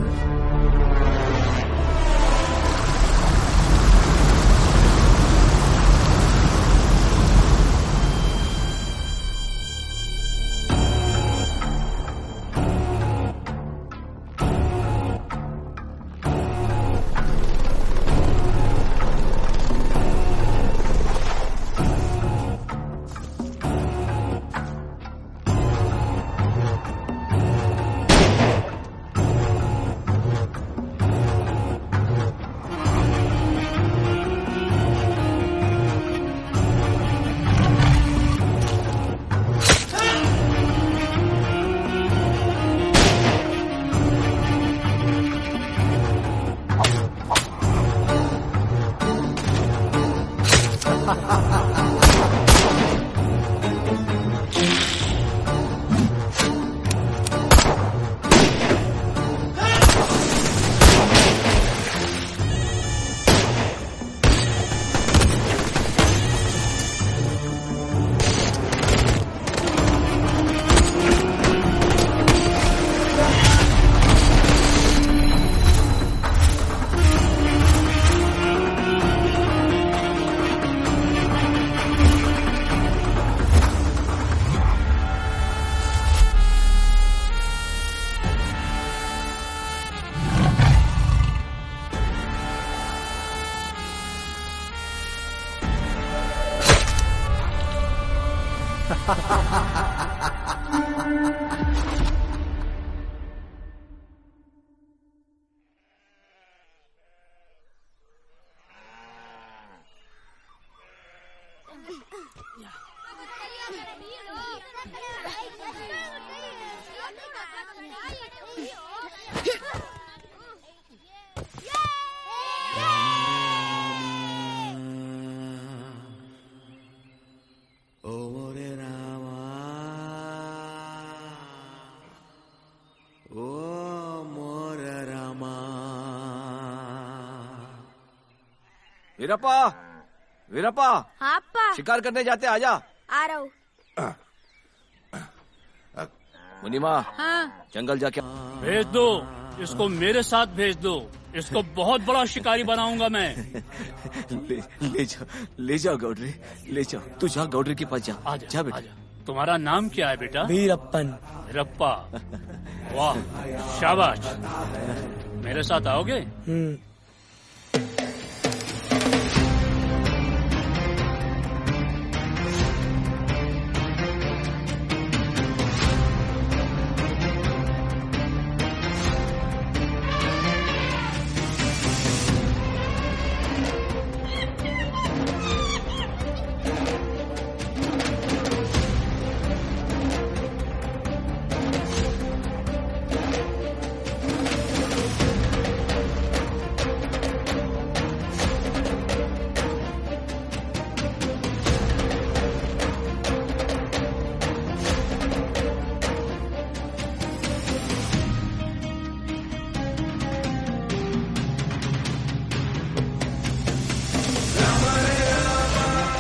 वीरप्पा, वीरप्पा। हाँ पा। शिकार करने जाते, आजा। आ रहा हूँ। मुनीमा। हाँ। जंगल जाके भेज दो इसको, मेरे साथ भेज दो। इसको बहुत बड़ा शिकारी बनाऊंगा मैं। ले जाओ गौडरी, ले जाओ। तू जा गौडरी के पास जा। आजा, जा बेटा। तुम्हारा नाम क्या है बेटा? वीरप्पन। वीरप्पा, वाह शाबाश। मेरे साथ आओगे?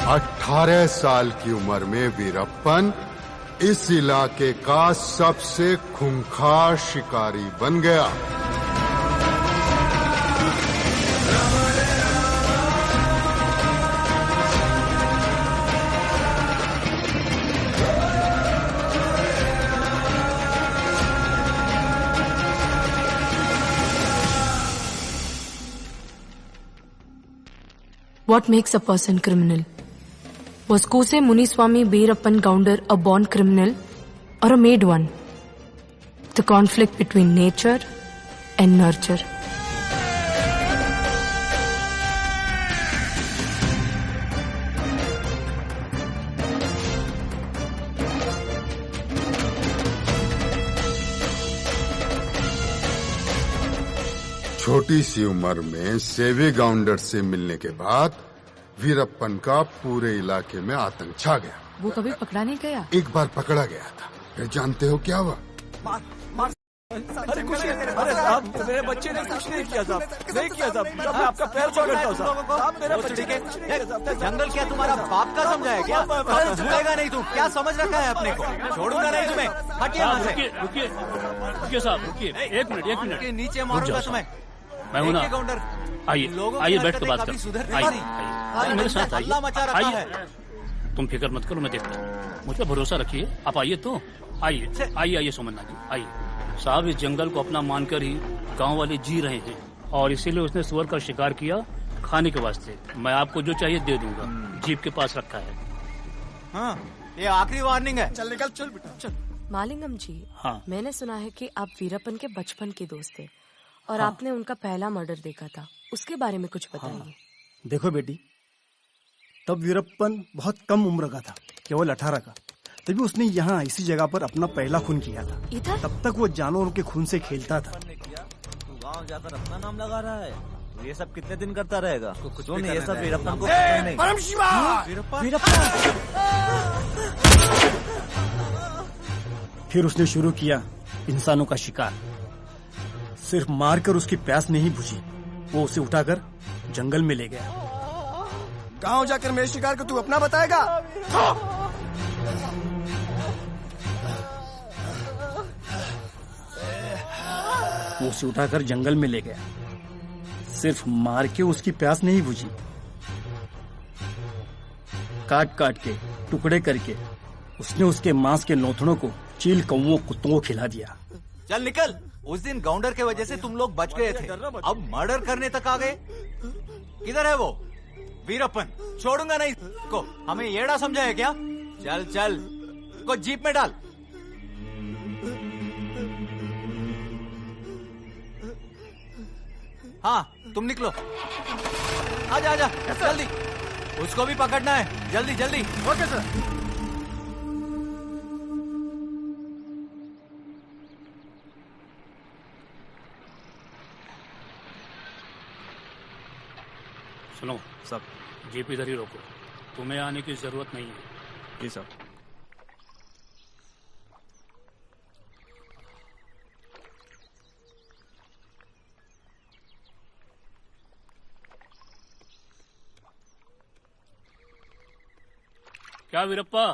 अठारह साल की उम्र में वीरप्पन इस इलाके का सबसे खूंखार शिकारी बन गया। What makes a person criminal? Was Kose Muniswamy Veerappan Gounder a born criminal or a made one? The conflict between nature and nurture. छोटी सी उम्र में सेवी गाउंडर से मिलने के बाद वीरप्पन का पूरे इलाके में आतंक छा गया। वो कभी पकड़ा नहीं गया? एक बार पकड़ा गया था, फिर जानते हो क्या हुआ? अरे कुछ अरे साहब, मेरे बच्चे ने कुछ नहीं किया साहब, नहीं किया साहब, मैं आपका पैर छोड़ता हूँ साहब, मेरा बच्चे के जंगल क्या तुम्हारा बाप का समझा है क्या? झुकेगा नहीं तू, क्या समझ रखा है अपने को? छोड़ूंगा नहीं तुम्हें, हटिए यहाँ से। रुकिए साहब, रुकिए, एक मिनट नीचे मारूंगा तुम्हें। मैं हूँ ना, आइए बैठ के बात कर, आइए मेरे साथ आइए, तुम फिक्र मत करो, मैं देखता हूँ, मुझ पर भरोसा रखिए, आप आइए तो, आइए सोमन्ना जी, आइए। साहब, इस जंगल को अपना मानकर ही गांव वाले जी रहे हैं और इसीलिए उसने सुअर का शिकार किया खाने के वास्ते। मैं आपको जो चाहिए दे दूंगा, जीप के पास रखा है। हाँ, ये आखिरी वार्निंग है। चल निकल, चल बेटा चल। मालिंगम जी, हाँ, मैंने सुना है कि आप वीरप्पन के बचपन के दोस्त थे और हाँ। आपने उनका पहला मर्डर देखा था, उसके बारे में कुछ बताइए। हाँ। देखो बेटी, तब वीरप्पन बहुत कम उम्र का था, केवल 18 का। तभी उसने यहाँ इसी जगह पर अपना पहला खून किया था। इधर? तब तक वो जानवरों के खून से खेलता था। तू गाँव जाकर अपना नाम लगा रहा है, तो ये सब कितने दिन करता रहेगा? सुन, ये सब वीरप्पन को नहीं। परमशिवा! फिर उसने शुरू किया इंसानों का शिकार। सिर्फ मारकर उसकी प्यास नहीं बुझी, वो उसे उठाकर जंगल में ले गया। गांव जाकर मेरे शिकार को तू अपना बताएगा? वो उसे उठाकर जंगल में ले गया। सिर्फ मार के उसकी प्यास नहीं बुझी, काट काट के टुकड़े करके उसने उसके मांस के नौथड़ों को चील कौओं कुत्तों को खिला दिया। चल निकल, उस दिन गाउंडर के वजह से तुम लोग बच गए थे, अब मर्डर करने तक आ गए। किधर है वो वीरप्पन? छोड़ूंगा नहीं को, हमें येड़ा समझा है क्या? चल चल, को जीप में डाल। हाँ, तुम निकलो, आजा आजा जल्दी, उसको भी पकड़ना है, जल्दी जल्दी। Okay sir. सुनो सब, जीप इधर ही रोको, तुम्हें आने की जरूरत नहीं है। जी सर। क्या वीरप्पा,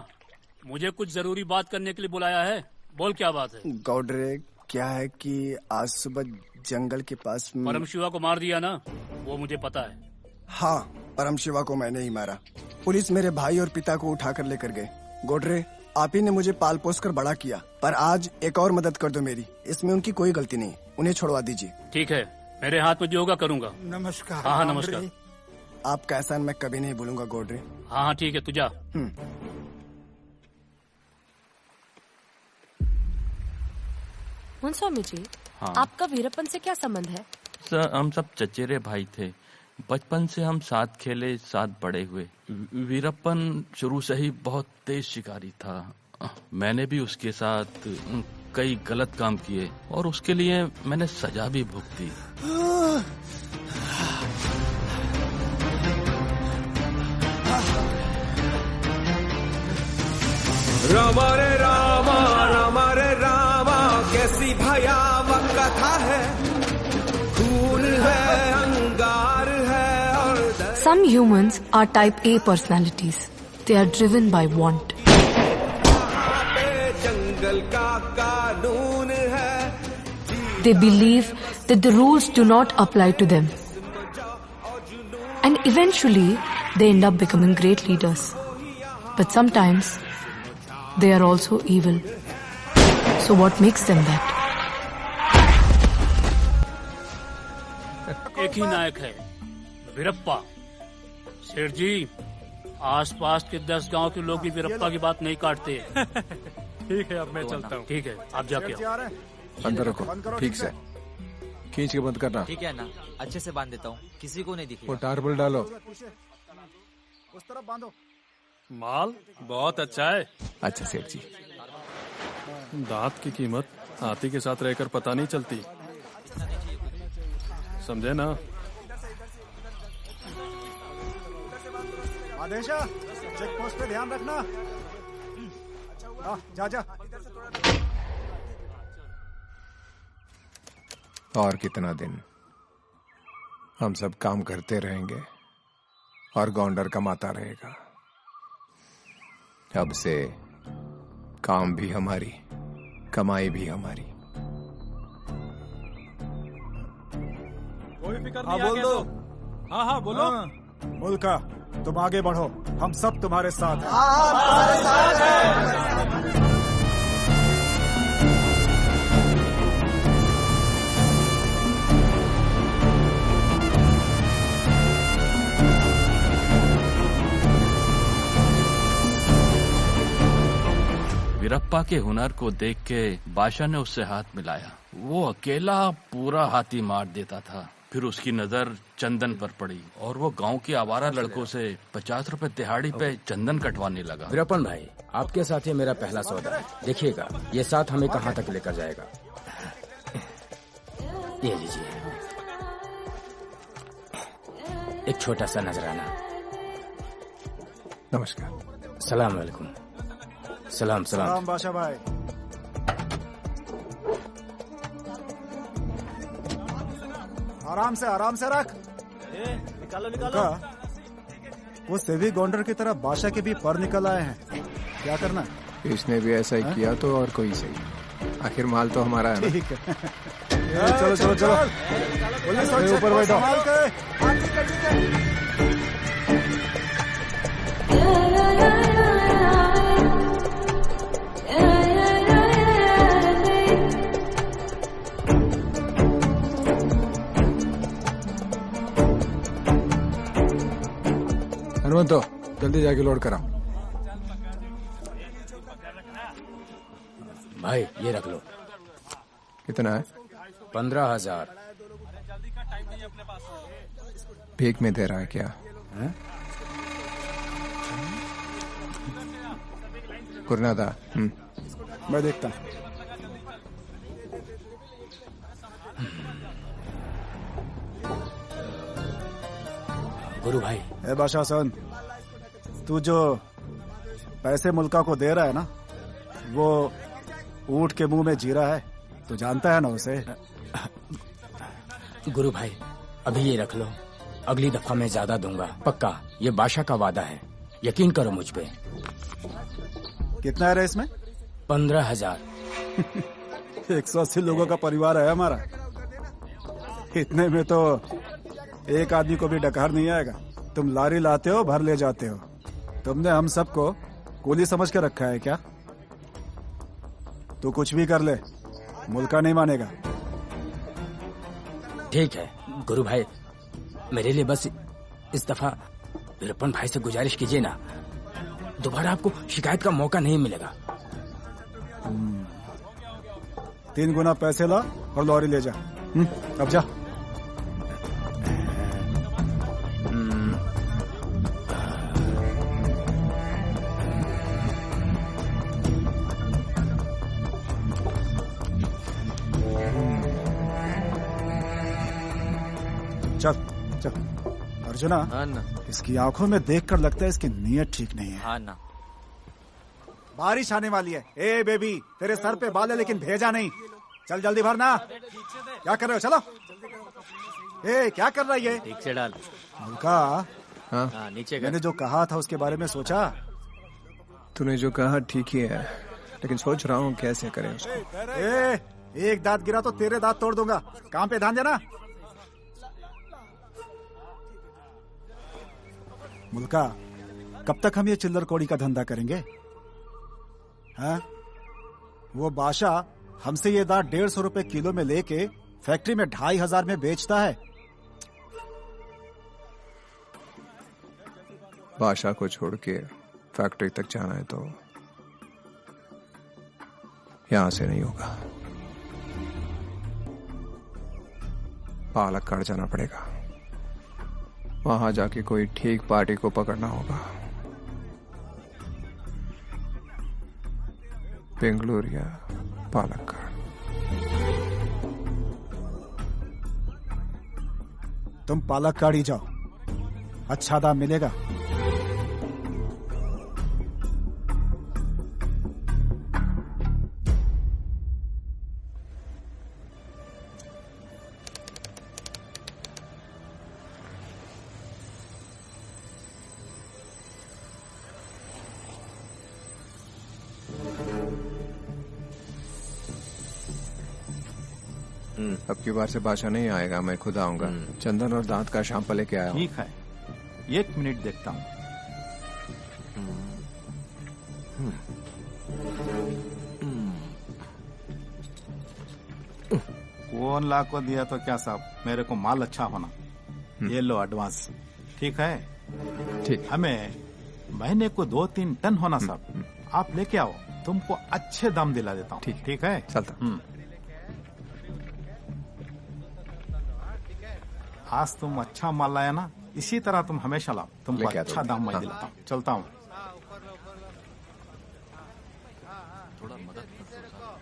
मुझे कुछ जरूरी बात करने के लिए बुलाया है? बोल, क्या बात है? गौडरे, क्या है कि आज सुबह जंगल के पास परम शिवा को मार दिया ना, वो मुझे पता है। हाँ, परम शिवा को मैंने ही मारा। पुलिस मेरे भाई और पिता को उठाकर लेकर गए। गौडरे, आप ही ने मुझे पाल पोस कर बड़ा किया, पर आज एक और मदद कर दो मेरी, इसमें उनकी कोई गलती नहीं, उन्हें छोड़वा दीजिए। ठीक है, मेरे हाथ में जो होगा करूंगा। नमस्कार। हाँ नमस्कार। आपका एहसान मैं कभी नहीं भूलूंगा गौडरे। हाँ ठीक है, तू जा। मुंस्वामी जी, हाँ। आपका वीरप्पन से क्या संबंध है? सर, हम सब चचेरे भाई थे, बचपन से हम साथ खेले, साथ बड़े हुए। वीरप्पन शुरू से ही बहुत तेज शिकारी था। मैंने भी उसके साथ कई गलत काम किए और उसके लिए मैंने सजा भी भुगती। रामा रे रामा, रामा रे रामा, कैसी भयावह कथा है, खून है, अंगार है और Some humans are type A personalities. They are driven by want. जंगल का कानून है। They believe that the rules do not apply to them. And eventually, they end up becoming great leaders. But sometimes, they are also evil. So what makes them that? एक ही नायक है, वीरप्पा। सेठ जी, आसपास के 10 गांव के लोग भी वीरप्पा की बात नहीं काटते। ठीक है, अब मैं चलता हूँ। ठीक है, आप जाके आओ। अंदर रखो, ठीक से खींच के बंद करना। ठीक है ना, अच्छे से बांध देता हूँ, किसी को नहीं दिखेगा। वो टारबल डालो। उस तरफ बांधो। माल बहुत अच्छा है। अच्छा सेठ जी। दांत की कीमत हाथी के साथ रहकर पता नहीं चलती। समझे ना? आदेशा, चेक पोस्ट पे ध्यान रखना। जा जा। और कितना दिन हम सब काम करते रहेंगे और गौंडर कमाता रहेगा। अब से काम भी हमारी, कमाई भी हमारी। कोई फिक्र हाँ, नहीं, बोल आगे दो। तो। हाँ बोलो। मुल्का, तुम आगे बढ़ो, हम सब तुम्हारे साथ हैं। वीरप्पा के हुनर को देख के बादशाह ने उससे हाथ मिलाया। वो अकेला पूरा हाथी मार देता था। फिर उसकी नजर चंदन पर पड़ी और वो गांव के आवारा लड़कों से 50 रुपए दिहाड़ी पे चंदन कटवाने लगा। वीरप्पन भाई, आपके साथ ये मेरा पहला सौदा है। देखिएगा ये साथ हमें कहाँ तक लेकर जाएगा। ये लीजिए, एक छोटा सा नजराना। नमस्कार। सलाम अलैकुम। सलाम सलाम। सलाम बादशाह भाई। आराम से रख। निकालो निकालो। वो सेवी गौंडर की तरह बादशाह के भी पर निकल आए हैं। क्या करना? इसने भी ऐसा ही किया तो और कोई सही। आखिर माल तो हमारा है ना। ठीक है। चलो चलो चलो, ऊपर बैठो। हनुमंतो, जल्दी जाके लोड कराओ। भाई ये रख लो। कितना है? 15,000। भीख में दे रहा है क्या? गुरनादा। मैं देखता हूँ। गुरु भाई। ए बादशाह सन, तू जो पैसे मुल्का को दे रहा है ना, वो ऊंट के मुंह में जीरा है। तू जानता है ना उसे? गुरु भाई अभी ये रख लो, अगली दफा मैं ज्यादा दूंगा पक्का। ये बादशाह का वादा है, यकीन करो मुझ पे। कितना है इसमें? 15,000। 180 लोगों का परिवार है हमारा। इतने में तो एक आदमी को भी डकार नहीं आएगा। तुम लारी लाते हो, भर ले जाते हो। तुमने हम सबको कुली समझ के रखा है क्या? तू कुछ भी कर ले, मुल्का नहीं मानेगा। ठीक है गुरु भाई, मेरे लिए बस इस दफा वीरप्पन भाई से गुजारिश कीजिए ना, दोबारा आपको शिकायत का मौका नहीं मिलेगा। 3 गुना पैसे ला और लॉरी ले जा। अब जा। चल चल। अर्जुना, इसकी आंखों में देखकर लगता है इसकी नीयत ठीक नहीं है। हाँ ना। बारिश आने वाली है। ए बेबी, तेरे सर पे बाल है लेकिन भेजा नहीं। चल जल्दी भरना। क्या कर रहे हो? चलो। ए क्या कर रहा है ये? ठीक से डाल। मुल्का, हाँ नीचे मैंने जो कहा था उसके बारे में सोचा? तूने जो कहा ठीक ही है, लेकिन सोच रहा हूँ कैसे करें उसको। एक दांत गिरा तो तेरे दांत तोड़ दूंगा। काम पे ध्यान देना। मुल्का, कब तक हम ये चिल्लर कौड़ी का धंधा करेंगे? हाँ? वो बादशाह हमसे ये दांत 150 रुपए किलो में लेके फैक्ट्री में 2,500 में बेचता है। बादशाह को छोड़ के फैक्ट्री तक जाना है तो यहां से नहीं होगा, पालक्कड़ जाना पड़ेगा। वहां जाके कोई ठीक पार्टी को पकड़ना होगा। बेंगलुरु या पालक्कड़। तुम पालक्काड़ ही जाओ, अच्छा दाम मिलेगा। अब की बार से बादशाह नहीं आएगा, मैं खुद आऊंगा। चंदन और दांत का शैंपू लेके आया हूं। ठीक है, 1 मिनट देखता हूँ। वो 1 लाख को दिया तो क्या साहब, मेरे को माल अच्छा होना। ये लो एडवांस, ठीक है? ठीक। हमें महीने को 2-3 टन होना साहब। आप लेके आओ, तुमको अच्छे दाम दिला देता हूँ। ठीक है, चलता। आज तुम अच्छा माल लाया ना, इसी तरह तुम हमेशा लाओ, तुमको अच्छा दाम मैं दिलाता हूँ। चलता हूँ। थोड़ा मदद कर दो साहब।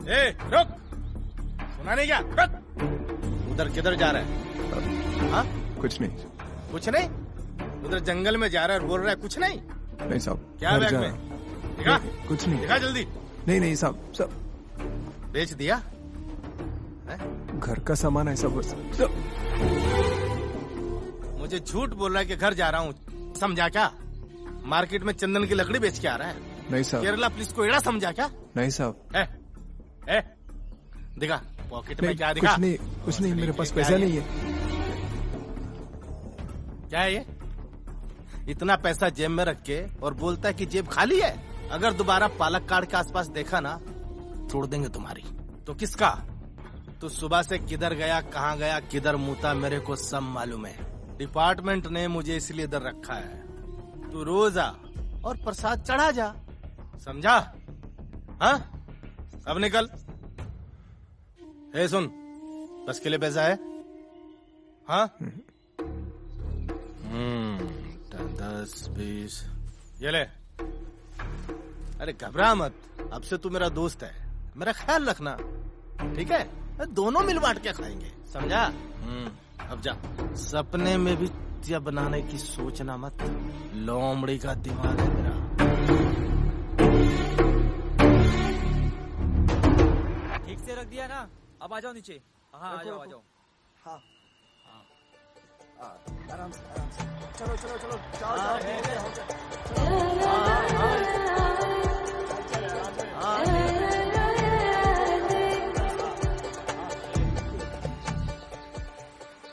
ए, रुक! सुना नहीं क्या? रुक! उधर किधर जा रहा है? हाँ? कुछ नहीं। कुछ नहीं? उधर जंगल में जा रहा है और बोल रहा है कुछ नहीं? नहीं साहब। क्या बैग में? दिखा? कुछ नहीं। दिखा जल्दी। नहीं साहब, सब बेच दिया? घर का सामान है सब। मुझे झूठ बोल रहा है कि घर जा रहा हूँ, समझा क्या? मार्केट में चंदन की लकड़ी बेच के आ रहा है। नहीं साहब। केरला पुलिस को एड़ा समझा क्या? नहीं साहब। दिखा पॉकेट में क्या दिखा? कुछ नहीं, मेरे पास पैसा नहीं है। क्या है ये? इतना पैसा जेब में रख के और बोलता है कि जेब खाली है। अगर दोबारा पालक्काड़ के आसपास देखा ना, छोड़ देंगे तुम्हारी। तो किसका? तू सुबह से किधर गया, कहाँ गया, किधर मुता, मेरे को सब मालूम है। डिपार्टमेंट ने मुझे इसलिए इधर रखा है। तू रोज आ और प्रसाद चढ़ा जा, समझा? हाँ, अब निकल। सुन, बस के लिए पैसा है? हाँ? 10, 20 ये ले। अरे घबरा मत, अब से तू मेरा दोस्त है, मेरा ख्याल रखना, ठीक है? दोनों मिल बांट के खाएंगे, समझा? अब जा। सपने में भी चिया बनाने की सोचना मत, लोमड़ी का दिमाग है मेरा। ठीक से रख दिया ना? अब आ जाओ नीचे। हाँ, आ जाओ, आ जाओ। हाँ, आराम से, आराम से। चलो चलो चलो, जाओ जाओ।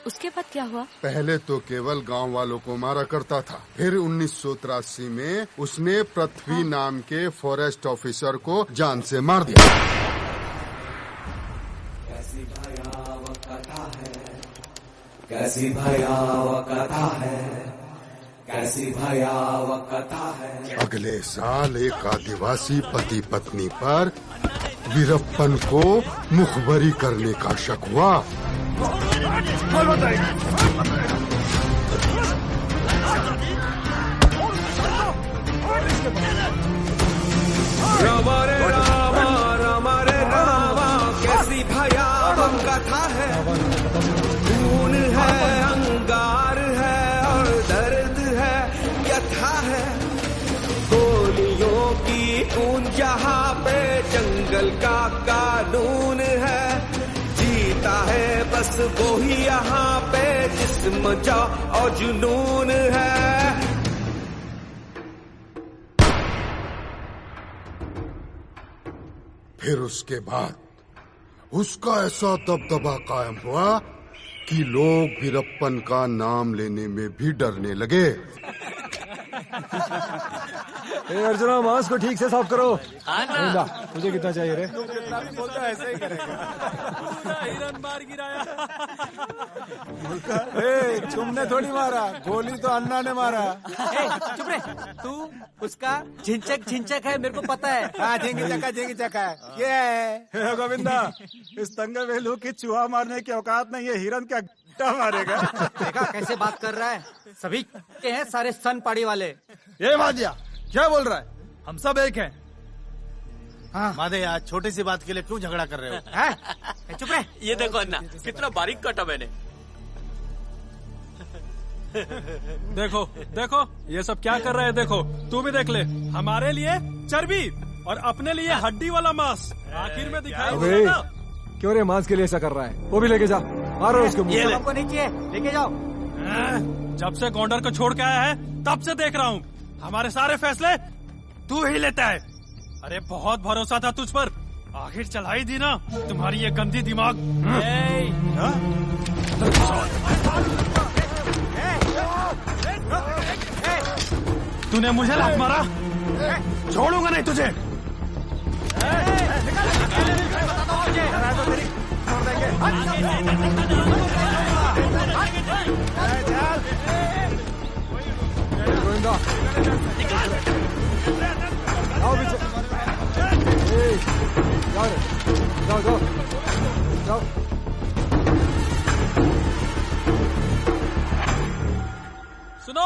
उसके बाद क्या हुआ? पहले तो केवल गांव वालों को मारा करता था, फिर 1983 में उसने पृथ्वी नाम के फॉरेस्ट ऑफिसर को जान से मार दिया। कैसी भयावह कथा है, कैसी भयावह कथा है। अगले साल एक आदिवासी पति पत्नी पर वीरप्पन को मुखबरी करने का शक हुआ। रामा रे रामा, रामा रे रामा, कैसी भयावह कथा है। खून है, अंगार है और दर्द है, व्यथा है। गोलियों की गूंज जहाँ पे जंगल का कानून है। जीता है बस वो ही यहाँ पे जिस्म जा और जुनून है। फिर उसके बाद उसका ऐसा दबदबा कायम हुआ कि लोग वीरप्पन का नाम लेने में भी डरने लगे। अर्जुना, मांस को ठीक से साफ करो। हाँ ना। गोविंदा, तुझे कितना चाहिए रे? ऐसे ही करेगा। हिरन मार गिराया। तुमने थोड़ी मारा, गोली तो अन्ना ने मारा। चुप रे, तू उसका झिंचक है, मेरे को पता है। हाँ, झिंगी चका है। ये है गोविंदा, इस दंगे वेलू की चूहा मारने की औकात नहीं है, हिरन क्या मारेगा। देखा कैसे बात कर रहा है, सभी के हैं सारे सन पाड़ी वाले। ये मादिया क्या बोल रहा है? हम सब एक हैं। हाँ मादे यार, छोटी सी बात के लिए क्यों झगड़ा कर रहे हो? चुप रहे। ये देखो अन्ना, कितना बारीक काटा मैंने। देखो देखो ये सब क्या कर रहे हैं, देखो तू भी देख ले। हमारे लिए चर्बी और अपने लिए हड्डी वाला मांस, आखिर में दिखाई दे ना। क्यों रे मांस के लिए ऐसा कर रहा है? वो भी लेके जा, मारो उसको। ये आपको नहीं चाहिए, लेके जाओ। जब से गोंडर को छोड़ के आया है तब से देख रहा हूँ, हमारे सारे फैसले तू ही लेता है। अरे बहुत भरोसा था तुझ पर, आखिर चला ही दी ना तुम्हारी ये गंदी दिमाग। तूने मुझे लात मारा, छोड़ूंगा नहीं तुझे। गोविंदा, आओ पीछे। जाओ जाओ जाओ। सुनो,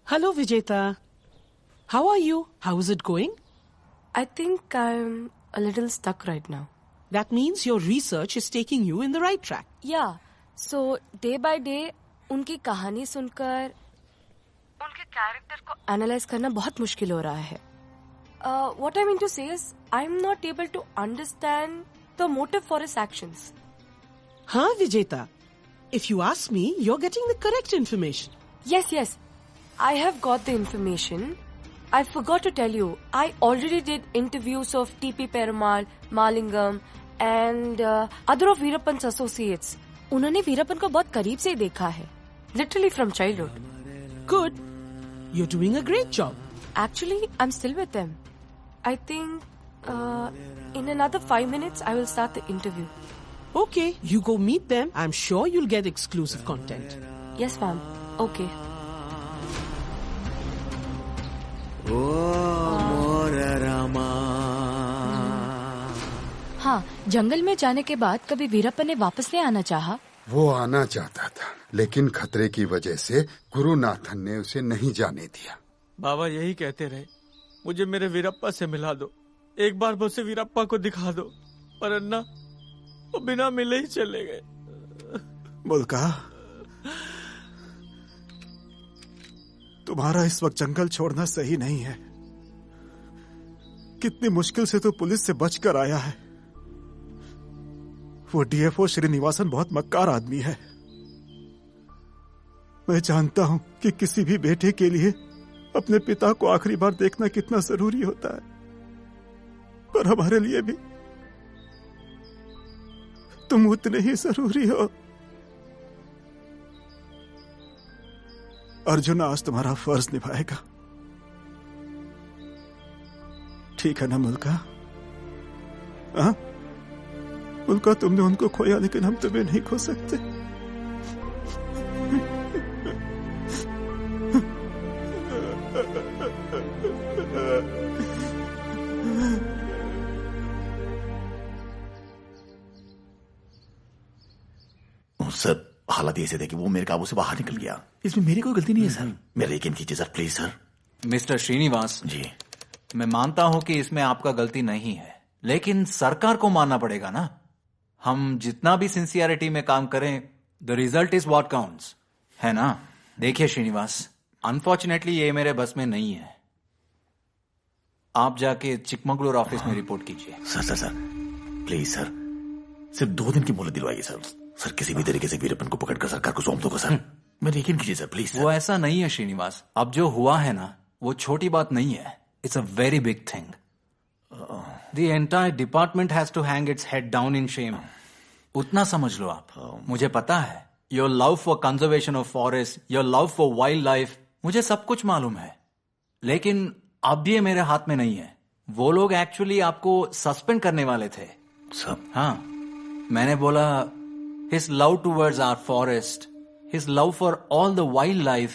Hello, Vijeta. How are you? How is it going? I think I'm a little stuck right now. That means your research is taking you in the right track. Yeah. So, day by day, उनकी कहानी सुनकर उनके character को analyse करना बहुत मुश्किल हो रहा है. What I mean to say is, I'm not able to understand the motive for his actions. Huh, Vijeta? If you ask me, you're getting the correct information. Yes. I have got the information. I forgot to tell you, I already did interviews of T.P. Perumal, Malingam and other of Veerappan's associates. उन्होंने वीरप्पन को बहुत करीब से देखा है. Literally from childhood. Good. You're doing a great job. Actually, I'm still with them. I think in another 5 minutes, I will start the interview. Okay, you go meet them. I'm sure you'll get exclusive content. Yes, ma'am. Okay. हाँ, जंगल में जाने के बाद कभी वीरप्पन ने वापस नहीं आना चाहा? वो आना चाहता था, लेकिन खतरे की वजह से गुरुनाथन ने उसे नहीं जाने दिया। बाबा यही कहते रहे, मुझे मेरे वीरप्पा से मिला दो, एक बार मुझसे वीरप्पा को दिखा दो, पर अन्ना वो बिना मिले ही चले गए। मुल्का, तुम्हारा इस वक्त जंगल छोड़ना सही नहीं है। कितनी मुश्किल से तो पुलिस से बचकर आया है। वो डीएफओ श्रीनिवासन बहुत मक्कार आदमी है। मैं जानता हूं कि किसी भी बेटे के लिए अपने पिता को आखिरी बार देखना कितना जरूरी होता है, पर हमारे लिए भी तुम उतने ही जरूरी हो। अर्जुन आज तुम्हारा फर्ज निभाएगा, ठीक है ना मुल्का? हाँ मुल्का, तुमने उनको खोया लेकिन हम तुम्हें नहीं खो सकते। सर हालात ऐसे थे कि वो मेरे काबू से बाहर निकल गया। इसमें मेरी कोई गलती नहीं है सर। मेरा यकीन कीजिए sir, please sir. Mister Srinivas ji, मैं मानता हूं कि इसमें आपका गलती नहीं है, लेकिन सरकार को मानना पड़ेगा ना। हम जितना भी सिंसियरिटी में काम करें, the result is what counts, है ना? देखिए श्रीनिवास, अनफॉर्चुनेटली ये मेरे बस में नहीं है। आप जाके चिकमंगलूर ऑफिस में रिपोर्ट कीजिए। सर प्लीज सर, सिर्फ 2 दिन की मोहलत दिलवाइए सर। सर किसी भी तरीके से वीरप्पन को पकड़कर सरकार को सौंप दोगे सर। मेरे यकीन कीजिए सर, प्लीज सर। वो ऐसा नहीं है श्रीनिवास, अब जो हुआ है ना वो छोटी बात नहीं है। It's a very big thing. The entire department has to hang its head down in shame. उतना समझ लो आप। मुझे पता है your love for conservation of forest, your love for wildlife, मुझे सब कुछ मालूम है, लेकिन अब ये मेरे हाथ में नहीं है। वो लोग एक्चुअली आपको सस्पेंड करने वाले थे सब। हाँ, मैंने बोला his love towards our forest, his love for all the wildlife,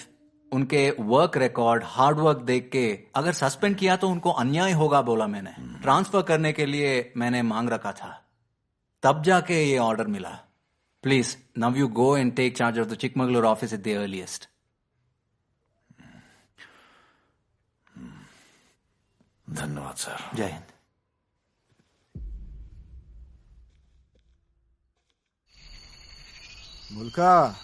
उनके वर्क रिकॉर्ड, हार्ड वर्क देख के अगर सस्पेंड किया तो उनको अन्याय होगा, बोला मैंने। ट्रांसफर करने के लिए मैंने मांग रखा था, तब जाके ये ऑर्डर मिला। Please now you go and take charge of the Chikmagalur office at the earliest. धन्यवाद सर। जय हिंद। मुल्का,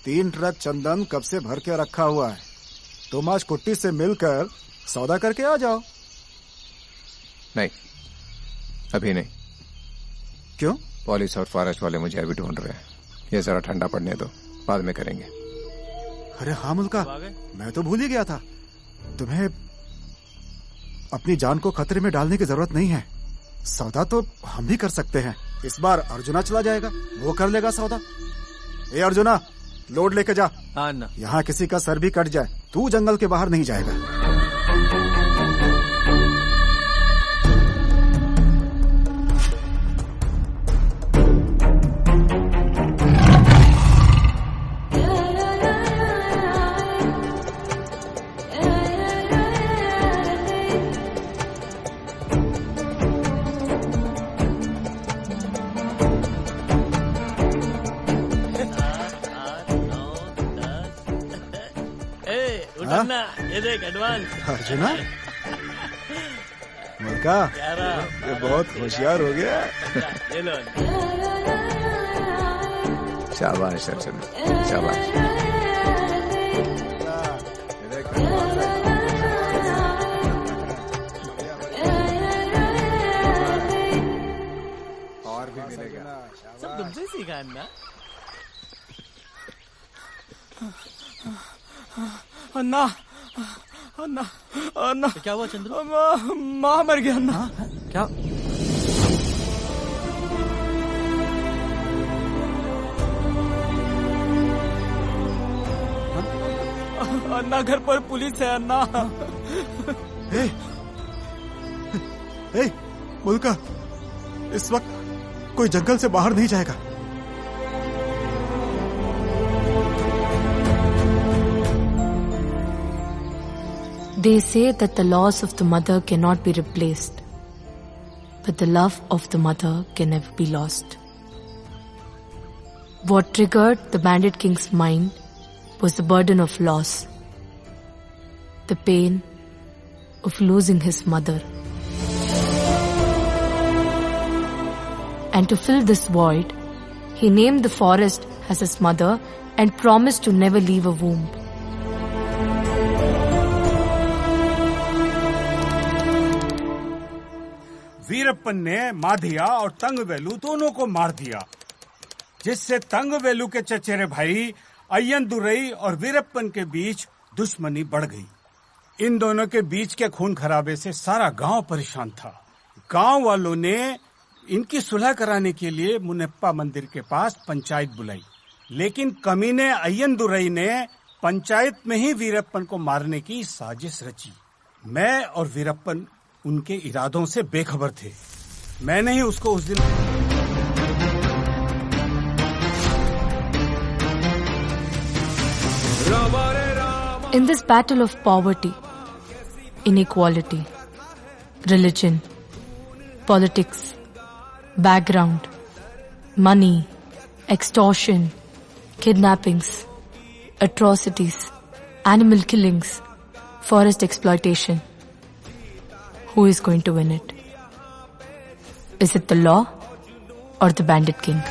3 ट्रक चंदन कब से भर के रखा हुआ है। तुम आज कुट्टी से मिलकर सौदा करके आ जाओ। नहीं, अभी नहीं। क्यों? पुलिस और फॉरेस्ट वाले मुझे अभी ढूंढ रहे हैं। ये जरा ठंडा पड़ने दो, बाद में करेंगे। अरे हाँ मुल्का, मैं तो भूल ही गया था। तुम्हें अपनी जान को खतरे में डालने की जरूरत नहीं है। सौदा तो हम भी कर सकते हैं। इस बार अर्जुना चला जाएगा, वो कर लेगा सौदा। ए अर्जुना, लोड लेके जा। हाँ ना। यहाँ किसी का सर भी कट जाए, तू जंगल के बाहर नहीं जाएगा। ये देख एडवांस। अर्जुना, मुल्का, ये बहुत होशियार हो गया। ये लो। शाबाश अर्जुना, शाबाश। और भी मिलेगा। सब तुमसे सीखा ना। अन्ना, अन्ना, अन्ना। क्या हुआ चंद्रू? माँ मर गया अन्ना। क्या? अन्ना, घर पर पुलिस है अन्ना। ए, मुल्का, इस वक्त कोई जंगल से बाहर नहीं जाएगा। They say that the loss of the mother cannot be replaced, but the love of the mother can never be lost. What triggered the Bandit King's mind was the burden of loss, the pain of losing his mother. And to fill this void, he named the forest as his mother and promised to never leave a womb. Veerappan ने माधिया और तंगवेलू दोनों को मार दिया, जिससे तंगवेलू के चचेरे भाई अय्यनदुरई और वीरप्पन के बीच दुश्मनी बढ़ गई। इन दोनों के बीच के खून खराबे से सारा गांव परेशान था। गांव वालों ने इनकी सुलह कराने के लिए मुनप्पा मंदिर के पास पंचायत बुलाई, लेकिन कमीने अय्यनदुरई ने पंचायत में ही वीरप्पन को मारने की साजिश रची। मैं और वीरप्पन उनके इरादों से बेखबर थे। मैंने ही उसको उस दिन In this battle of poverty, inequality, religion, politics, background, money, extortion, kidnappings, atrocities, animal killings, forest exploitation, who is going to win it? Is it the law or the bandit king?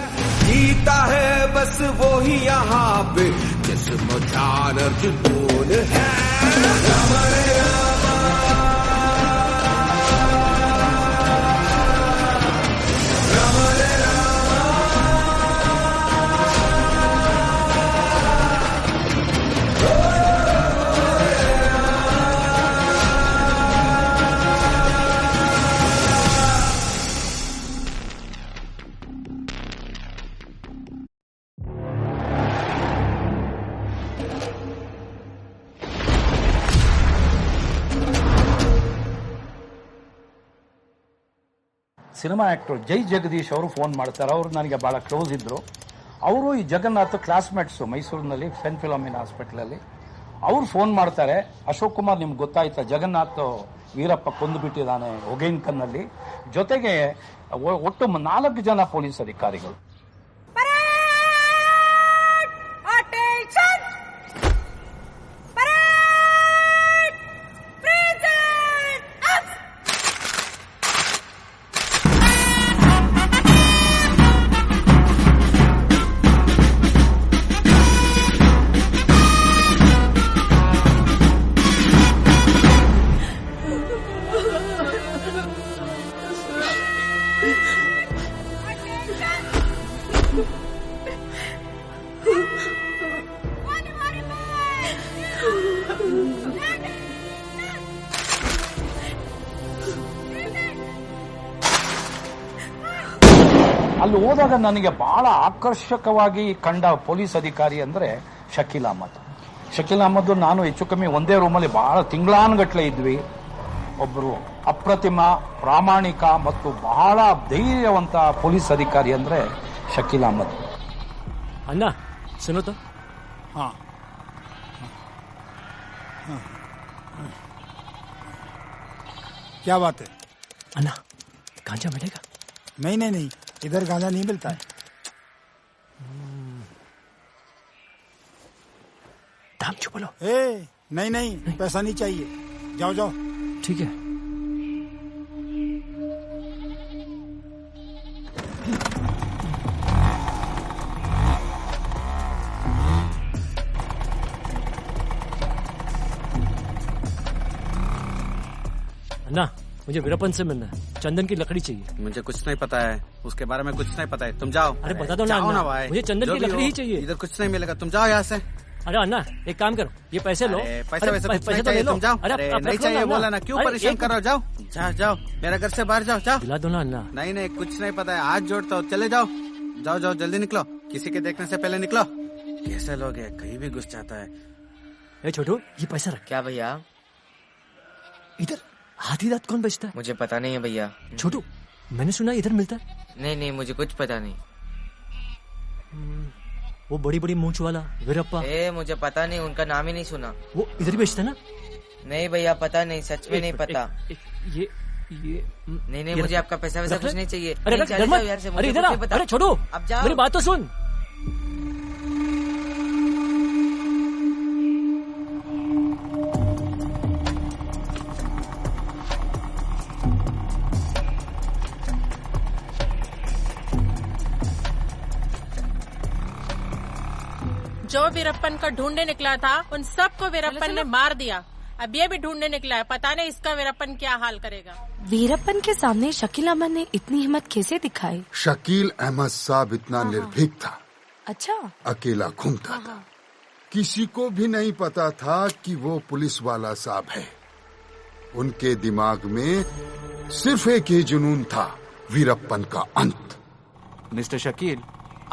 जीता है बस वो ही यहाँ पे जिसमें ध्यान अर्जुन है। Cinema actor ಜೈ ಜಗದೀಶ್ ಅವರು ಫೋನ್ ಮಾಡ್ತಾರೆ. ಅವರು ನನಗೆ ಬಹಳ ಕ್ಲೋಸ್ ಇದ್ರು. ಅವರು ಈ ಜಗನ್ನಾಥ್ ಕ್ಲಾಸ್ಮೇಟ್ಸ್ ಮೈಸೂರಿನಲ್ಲಿ ಸೆಂಟ್ ಫಿಲೋಮಿನಾ ಹಾಸ್ಪಿಟಲ್ ಅಲ್ಲಿ. ಅವ್ರು ಫೋನ್ ಮಾಡ್ತಾರೆ, ಅಶೋಕ್ ಕುಮಾರ್ ನಿಮ್ಗೆ ಗೊತ್ತಾಯ್ತಾ, ಜಗನ್ನಾಥ್ ವೀರಪ್ಪ ಕೊಂದು ಬಿಟ್ಟಿದ್ದಾನೆ ಒಗೇನ್ಕನ್ನಲ್ಲಿ. ಜೊತೆಗೆ ಒಟ್ಟು 4 ಜನ ಪೊಲೀಸ್ ಅಧಿಕಾರಿಗಳು. ಅಲ್ಲಿ ಹೋದಾಗ ನನಗೆ ಬಹಳ ಆಕರ್ಷಕವಾಗಿ ಕಂಡ ಪೊಲೀಸ್ ಅಧಿಕಾರಿ ಅಂದ್ರೆ ಶಕೀಲ್ ಅಹಮದ್. ಶಕೀಲ್ ಅಹಮದ್ ನಾನು ಹೆಚ್ಚು ಕಮ್ಮಿ ಒಂದೇ ರೂಮಲ್ಲಿ ಬಹಳ ತಿಂಗಳಾನುಗಟ್ಲೆ ಇದ್ವಿ. ಒಬ್ಬರು ಅಪ್ರತಿಮ, ಪ್ರಾಮಾಣಿಕ ಮತ್ತು ಬಹಳ ಧೈರ್ಯವಂತ ಪೊಲೀಸ್ ಅಧಿಕಾರಿ ಅಂದ್ರೆ ಶಕೀಲ್ ಅಹಮದ್. ಅಣ್ಣ सुनो तो। हाँ क्या बात है? अन्ना गांजा मिलेगा? नहीं नहीं नहीं, इधर गांजा नहीं मिलता है। दाम छुपा लो। नहीं नहीं, पैसा नहीं चाहिए, जाओ जाओ। ठीक है। अन्ना मुझे वीरप्पन से मिलना है, चंदन की लकड़ी चाहिए। मुझे कुछ नहीं पता है, उसके बारे में कुछ नहीं पता है, तुम जाओ। अरे बता दो ना भाई, मुझे चंदन की लकड़ी ही चाहिए। इधर कुछ नहीं मिलेगा, तुम जाओ यहाँ से। अरे अन्ना एक काम करो, ये पैसे लो। पैसे पैसे तो ले लो, तुम जाओ। अरे नहीं चाहिए बोला ना, क्यों परेशान कर रहे हो? जाओ जाओ जाओ, मेरा घर से बाहर जाओ जाओ। दिला दो ना अन्ना। नहीं नहीं, कुछ नहीं पता है, हाथ जोड़ता हूँ, चले जाओ जाओ जाओ, जल्दी निकलो, किसी के देखने से पहले निकलो। कैसे लोग है, कहीं भी घुस जाता है। ए छोटू, ये पैसा रख। क्या भैया? इधर हाथी दांत कौन बेचता है? मुझे पता नहीं है भैया। छोटू मैंने सुना इधर मिलता है। नहीं नहीं, मुझे कुछ पता नहीं। वो बड़ी बड़ी मूंछ वाला वीरप्पा? मुझे पता नहीं, उनका नाम ही नहीं सुना। वो इधर ही बेचता ना? नहीं भैया, पता नहीं, सच में नहीं पता। ये नहीं नहीं, मुझे आपका पैसा वैसा कुछ नहीं चाहिए। अरे इधर, अरे छोटू अब जाओ, मेरी बात तो सुन। जो वीरप्पन को ढूंढने निकला था, उन सबको वीरप्पन ने मार दिया। अब ये भी ढूंढने निकला है, पता नहीं इसका वीरप्पन क्या हाल करेगा। वीरप्पन के सामने शकील अहमद ने इतनी हिम्मत कैसे दिखाई? शकील अहमद साहब इतना निर्भीक था, अच्छा, अकेला घूमता था, किसी को भी नहीं पता था कि वो पुलिस वाला साहब है। उनके दिमाग में सिर्फ एक ही जुनून था, वीरप्पन का अंत। मिस्टर शकील,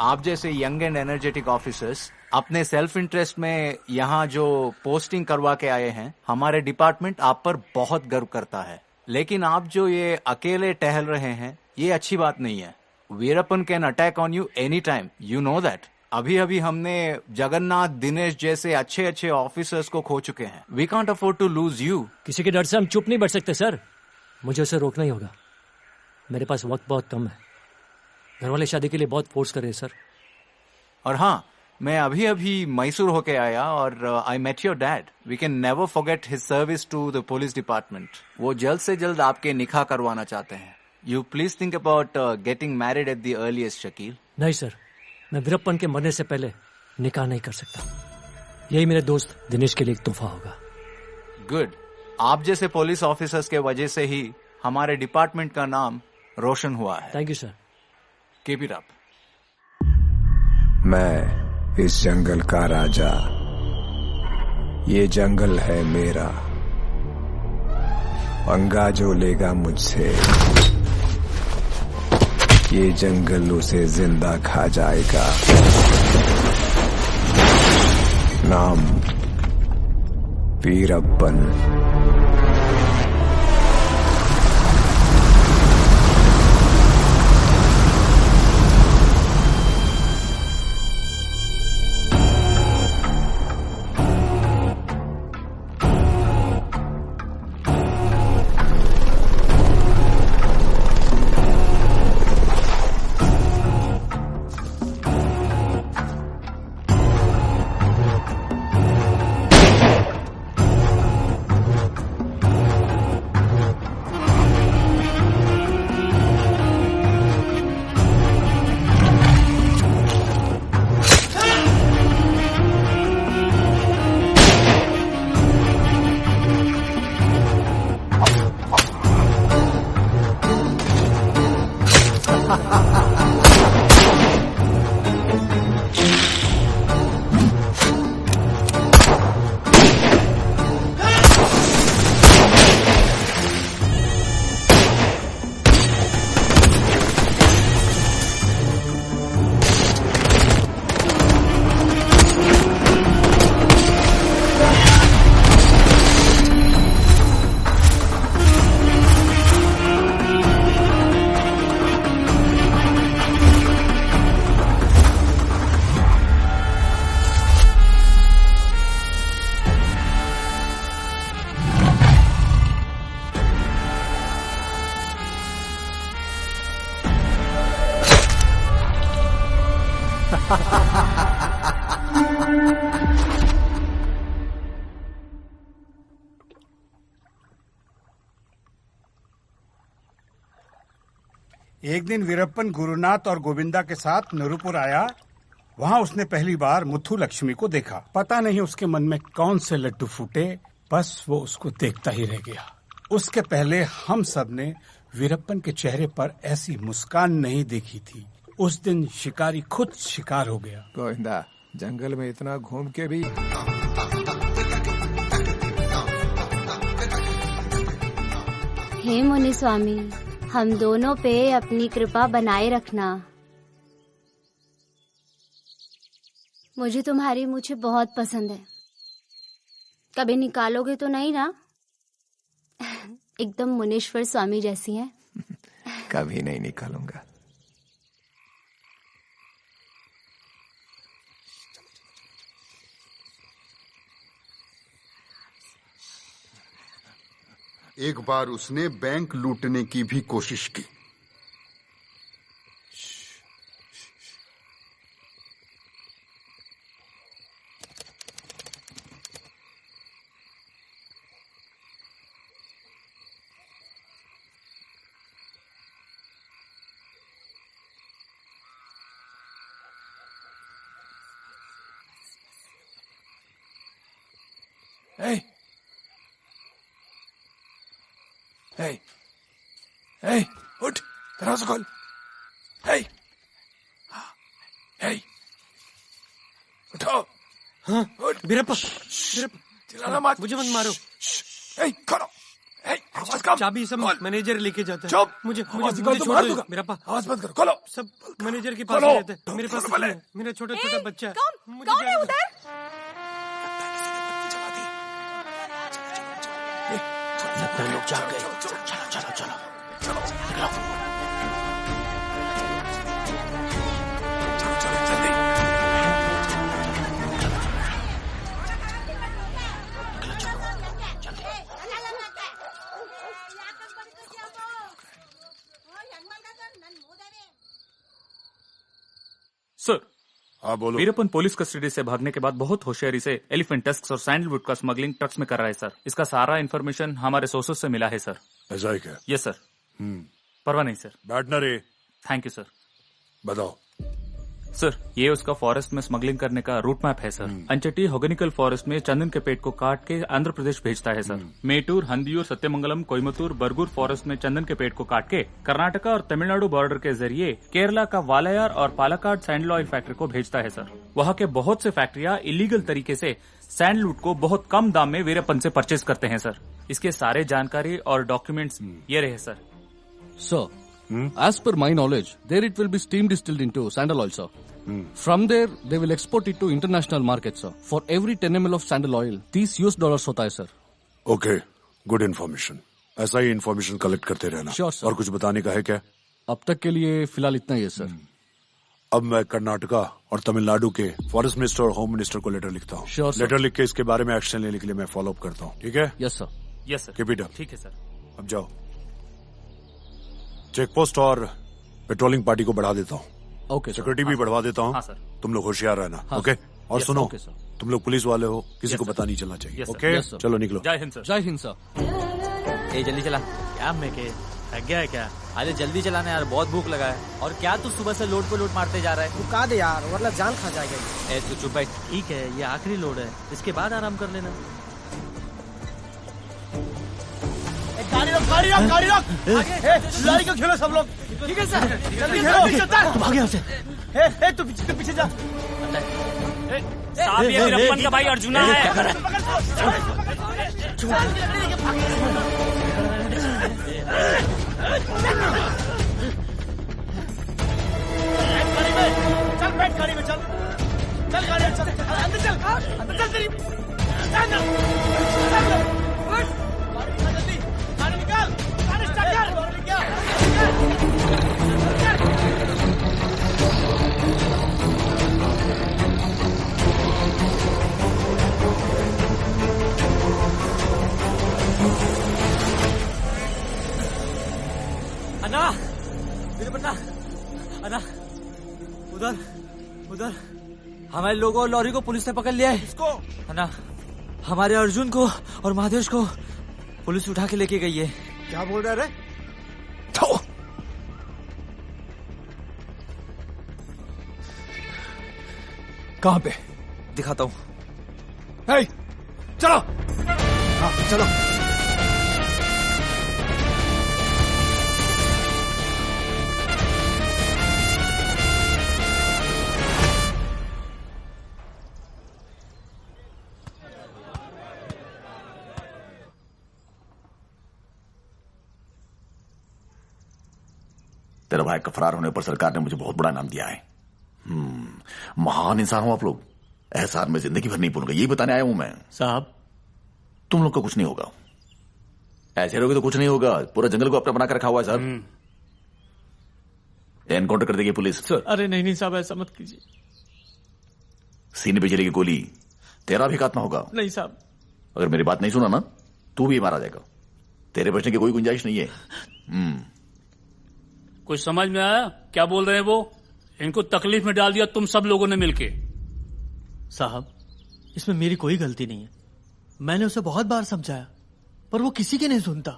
आप जैसे यंग एंड एनर्जेटिक ऑफिसर्स अपने सेल्फ इंटरेस्ट में यहाँ जो पोस्टिंग करवा के आए हैं, हमारे डिपार्टमेंट आप पर बहुत गर्व करता है। लेकिन आप जो ये अकेले टहल रहे हैं, ये अच्छी बात नहीं है। Veerappan can attack on you any time, you know that. अभी अभी हमने जगन्नाथ, दिनेश जैसे अच्छे अच्छे ऑफिसर्स को खो चुके हैं। We can't afford to lose you. किसी के डर से हम चुप नहीं बैठ सकते सर, मुझे उसे रोकना ही होगा। मेरे पास वक्त बहुत कम है, घर वाले शादी के लिए बहुत फोर्स कर रहे हैं सर। और हाँ, मैं अभी अभी मैसूर होके आया और I met your dad. We can never forget his service to the police department. वो जल्द से जल्द आपके निकाह करवाना चाहते हैं। You please think about getting married at the earliest Shakeel. नहीं सर, मैं वीरप्पन के मरने से पहले निकाह नहीं कर सकता। यही मेरे दोस्त दिनेश के लिए एक तोहफा होगा। गुड, आप जैसे पुलिस ऑफिसर्स के वजह से ही हमारे डिपार्टमेंट का नाम रोशन हुआ है। Thank you sir. Keep it up. मैं इस जंगल का राजा, ये जंगल है मेरा। पंगा जो लेगा मुझसे, ये जंगल उसे जिंदा खा जाएगा। नाम वीरप्पन। एक दिन वीरप्पन गुरुनाथ और गोविंदा के साथ नूरुपुर आया। वहाँ उसने पहली बार मुथु लक्ष्मी को देखा। पता नहीं उसके मन में कौन से लड्डू फूटे, बस वो उसको देखता ही रह गया। उसके पहले हम सब ने वीरप्पन के चेहरे पर ऐसी मुस्कान नहीं देखी थी। उस दिन शिकारी खुद शिकार हो गया। गोविंदा, जंगल में इतना घूम के भी हे मुनि स्वामी, हम दोनों पे अपनी कृपा बनाए रखना। मुझे तुम्हारी मूछें बहुत पसंद है। कभी निकालोगे तो नहीं ना? एकदम मुनीश्वर स्वामी जैसी हैं। कभी नहीं निकालूंगा। एक बार उसने बैंक लूटने की भी कोशिश की। Hey, उठ, दरवाजा खोल। उठो। हाँ, वीरप्पन, चिल्लाना मत, मुझे मत मारो। खोलो। आवाज कम। चाबी सब मैनेजर लेके जाता है। चुप। मुझे आवाज छोड़ मार दो दूंगा। वीरप्पन। आवाज बंद करो, खोलो। सब मैनेजर के पास खोलो। रहते हैं। मेरे पास नहीं है। मेरा छोटा छोटा बच्चा है। कौन है उधर? लगता है लोग जाग गए। चलो चलो चलो। सर, हाँ बोलो। वीरप्पन पुलिस कस्टडी से भागने के बाद बहुत होशियारी से एलिफेंट टस्क्स और सैंडलवुड का स्मगलिंग ट्रक्स में कर रहा है सर। इसका सारा इन्फॉर्मेशन हमारे सोर्सेस से मिला है सर। ऐसा है क्या? Yes sir. परवाह नहीं सर। बैठना रे। Thank you sir. बताओ सर, ये उसका फॉरेस्ट में स्मगलिंग करने का रूट मैप है सर। अंचटी होगनिकल फॉरेस्ट में चंदन के पेड़ को काट के आंध्र प्रदेश भेजता है सर। मेटूर, हंदियूर, सत्यमंगलम, कोयमतूर, बरगुर फॉरेस्ट में चंदन के पेड़ को काट के कर्नाटका और तमिलनाडु बॉर्डर के जरिए केरला का वालायार और पालक्काड सैंडल ऑयल फैक्ट्री को भेजता है सर। वहाँ के बहुत से फैक्ट्रियाँ इलीगल तरीके से सैंडलवुड को बहुत कम दाम में वीरप्पन से परचेज करते हैं सर। इसके सारे जानकारी और डॉक्यूमेंट्स ये रहे sir. Sir, as per my knowledge, there it will be steam distilled into sandal oil, sir. From there, they will export it to international markets, sir. For every 10 ml of sandal oil, $30 होता है, sir. Okay, good information. ऐसा ही information collect करते रहना। Sure, sir. और कुछ बताने का है क्या? अब तक के लिए फिलहाल इतना ही है, सर। अब मैं कर्नाटका और तमिलनाडु के फॉरेस्ट मिनिस्टर और होम मिनिस्टर को लेटर लिखता हूँ। Sure, sir. लेटर लिख के इसके बारे में एक्शन लेने के लिए मैं फॉलो अप करता हूँ, ठीक है? Yes sir. Yes sir. Keep it up. ठीक है सर। अब जाओ। चेक पोस्ट और पेट्रोलिंग पार्टी को बढ़ा देता हूँ। ओके। सिक्योरिटी भी बढ़वा देता हूँ। हाँ सर। तुम लोग होशियार रहना। हाँ, ओके? और Yes, सुनो, okay, sir. तुम लोग पुलिस वाले हो, किसी Yes, को sir. पता नहीं चलना चाहिए। Yes, sir. Okay? Yes, sir. चलो निकलो। जय हिंद सर। जय हिंद, सर। ए जल्दी चला। क्या मैं के थक गया है क्या? अरे जल्दी चलाना यार, बहुत भूख लगा है। और क्या तू सुबह से लोड पे लोड मारते जा रहा है? तू कहा दे यार, वरना जान खा जाएगा। ए तू चुप बैठ। ठीक है, ये आखिरी लोड है, इसके बाद आराम कर लेना। गाड़ी रख। लड़ाई को खेलो सब लोग। ठीक है सर, जल्दी खेलो। तुम आगे से। तू पीछे जा। साहब, ये वीरप्पन का भाई अर्जुना है। चल बैठ गाड़ी में, चल गाड़ी में, चल अंदर चल तेरी। जल्दी गाड़ी निकाल, गाड़ी स्टार्ट कर। अन्ना, वीरप्पन अन्ना, उधर हमारे लोगों और लॉरी को पुलिस ने पकड़ लिया है। इसको अन्ना, हमारे अर्जुन को और महादेश को पुलिस उठा के लेके गई है। क्या बोल रहा है? कहाँ पे? दिखाता हूँ। चलो। हाँ चलो। तेरा भाई का फरार होने पर सरकार ने मुझे बहुत बड़ा इनाम दिया है। महान इंसान हो आप लोग। एहसान में जिंदगी भर नहीं भूलूंगा, यही बताने आया हूं मैं। साहब, तुम लोग का कुछ नहीं होगा। ऐसे रहोगे तो कुछ नहीं होगा। पूरा जंगल को अपना बनाकर रखा हुआ है सर। एनकाउंटर कर देगी पुलिस। अरे नहीं साहब, ऐसा मत कीजिए। सीने पे चलेगी गोली, तेरा भी खात्मा होगा। नहीं साहब। अगर मेरी बात नहीं सुना ना, तू भी मारा जाएगा। तेरे बचने की कोई गुंजाइश नहीं है। कुछ समझ में आया क्या बोल रहे हैं वो? इनको तकलीफ में डाल दिया तुम सब लोगों ने मिलके। साहब, इसमें मेरी कोई गलती नहीं है। मैंने उसे बहुत बार समझाया, पर वो किसी की नहीं सुनता।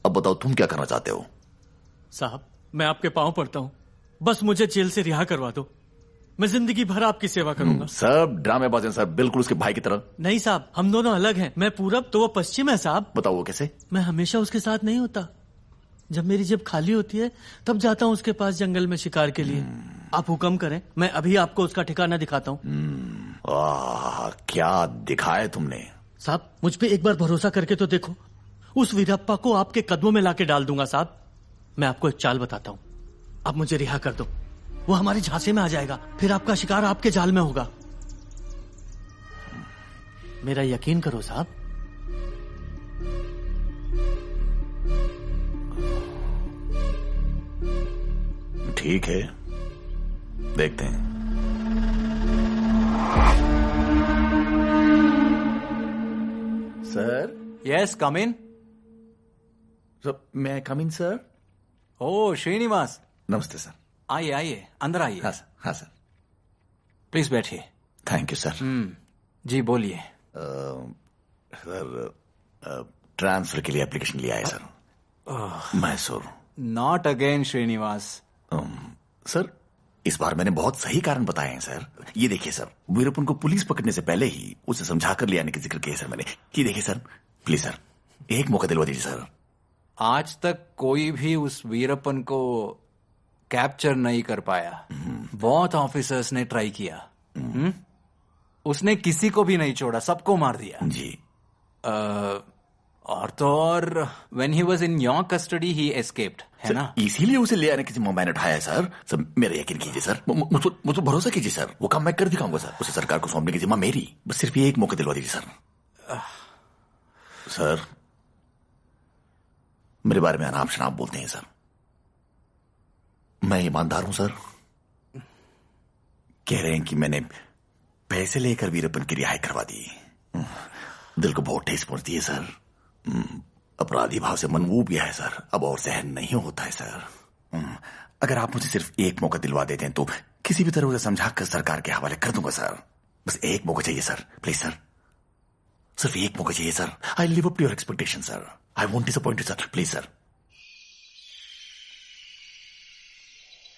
अब बताओ तुम क्या करना चाहते हो? साहब, मैं आपके पांव पड़ता हूं, बस मुझे जेल से रिहा करवा दो। मैं जिंदगी भर आपकी सेवा करूंगा। सब ड्रामेबाज हैं सर, बिल्कुल उसके भाई की तरह। नहीं साहब, हम दोनों अलग हैं। मैं पूरब तो वो पश्चिम है साहब। बताओ वो कैसे? मैं हमेशा उसके साथ नहीं होता। जब मेरी जेब खाली होती है तब जाता हूँ उसके पास जंगल में शिकार के लिए। आप हुक्म करें, मैं अभी आपको उसका ठिकाना दिखाता हूँ। क्या दिखाया तुमने? साहब मुझ पे एक बार भरोसा करके तो देखो। उस वीरप्पा को आपके कदमों में लाके डाल दूंगा साहब। मैं आपको एक चाल बताता हूँ, आप मुझे रिहा कर दो, वो हमारे झांसे में आ जाएगा, फिर आपका शिकार आपके जाल में होगा। मेरा यकीन करो साहब। ठीक है, देखते हैं। सर। यस, कम इन। मैं कम इन सर? ओह श्रीनिवास, नमस्ते सर। आइए आइए, अंदर आइए। हाँ सर, हाँ सर। प्लीज बैठिए। Thank you sir. जी बोलिए। सर ट्रांसफर के लिए एप्लीकेशन लिया है sir, Mysore. Not again Srinivas. Sir इस बार मैंने बहुत सही कारण बताए हैं सर। ये देखिए सर, वीरप्पन को पुलिस पकड़ने से पहले ही उसे समझाकर ले आने की जिक्र किया सर मैंने। ये देखिए सर, प्लीज सर एक मौका दिलवा दीजिए सर। आज तक कोई भी उस वीरप्पन को कैप्चर नहीं कर पाया। बहुत ऑफिसर्स ने ट्राई किया। उसने किसी को भी नहीं छोड़ा, सबको मार दिया। जी। और तो और when he was in your custody he escaped, है ना? इसीलिए उसे ले आने की जिम्मा मैंने उठाया है सर। सर मेरा यकीन कीजिए सर, मुझे भरोसा कीजिए सर, वो काम मैं कर दिखाऊंगा सर। उसे सरकार को सौंपने की जिम्मा मेरी। बस सिर्फ ये एक मौका दिलवा दीजिए सर। सर मेरे बारे में अनाप शनाप बोलते हैं सर, मैं ईमानदार हूं सर। कह रहे हैं कि मैंने पैसे लेकर वीरप्पन की रिहाई करवा दी। दिल को बहुत ठेस पहुंचती है सर। अपराधी भाव से मन ऊब गया है सर, अब और सहन नहीं होता है सर। अगर आप मुझे सिर्फ एक मौका दिलवा देते हैं तो किसी भी तरह उसे समझाकर सरकार के हवाले कर दूंगा सर। बस एक मौका चाहिए सर, प्लीज सर। सिर्फ एक मौका चाहिए sir. I live up to your expectation sir. I won't disappoint you sir, please sir.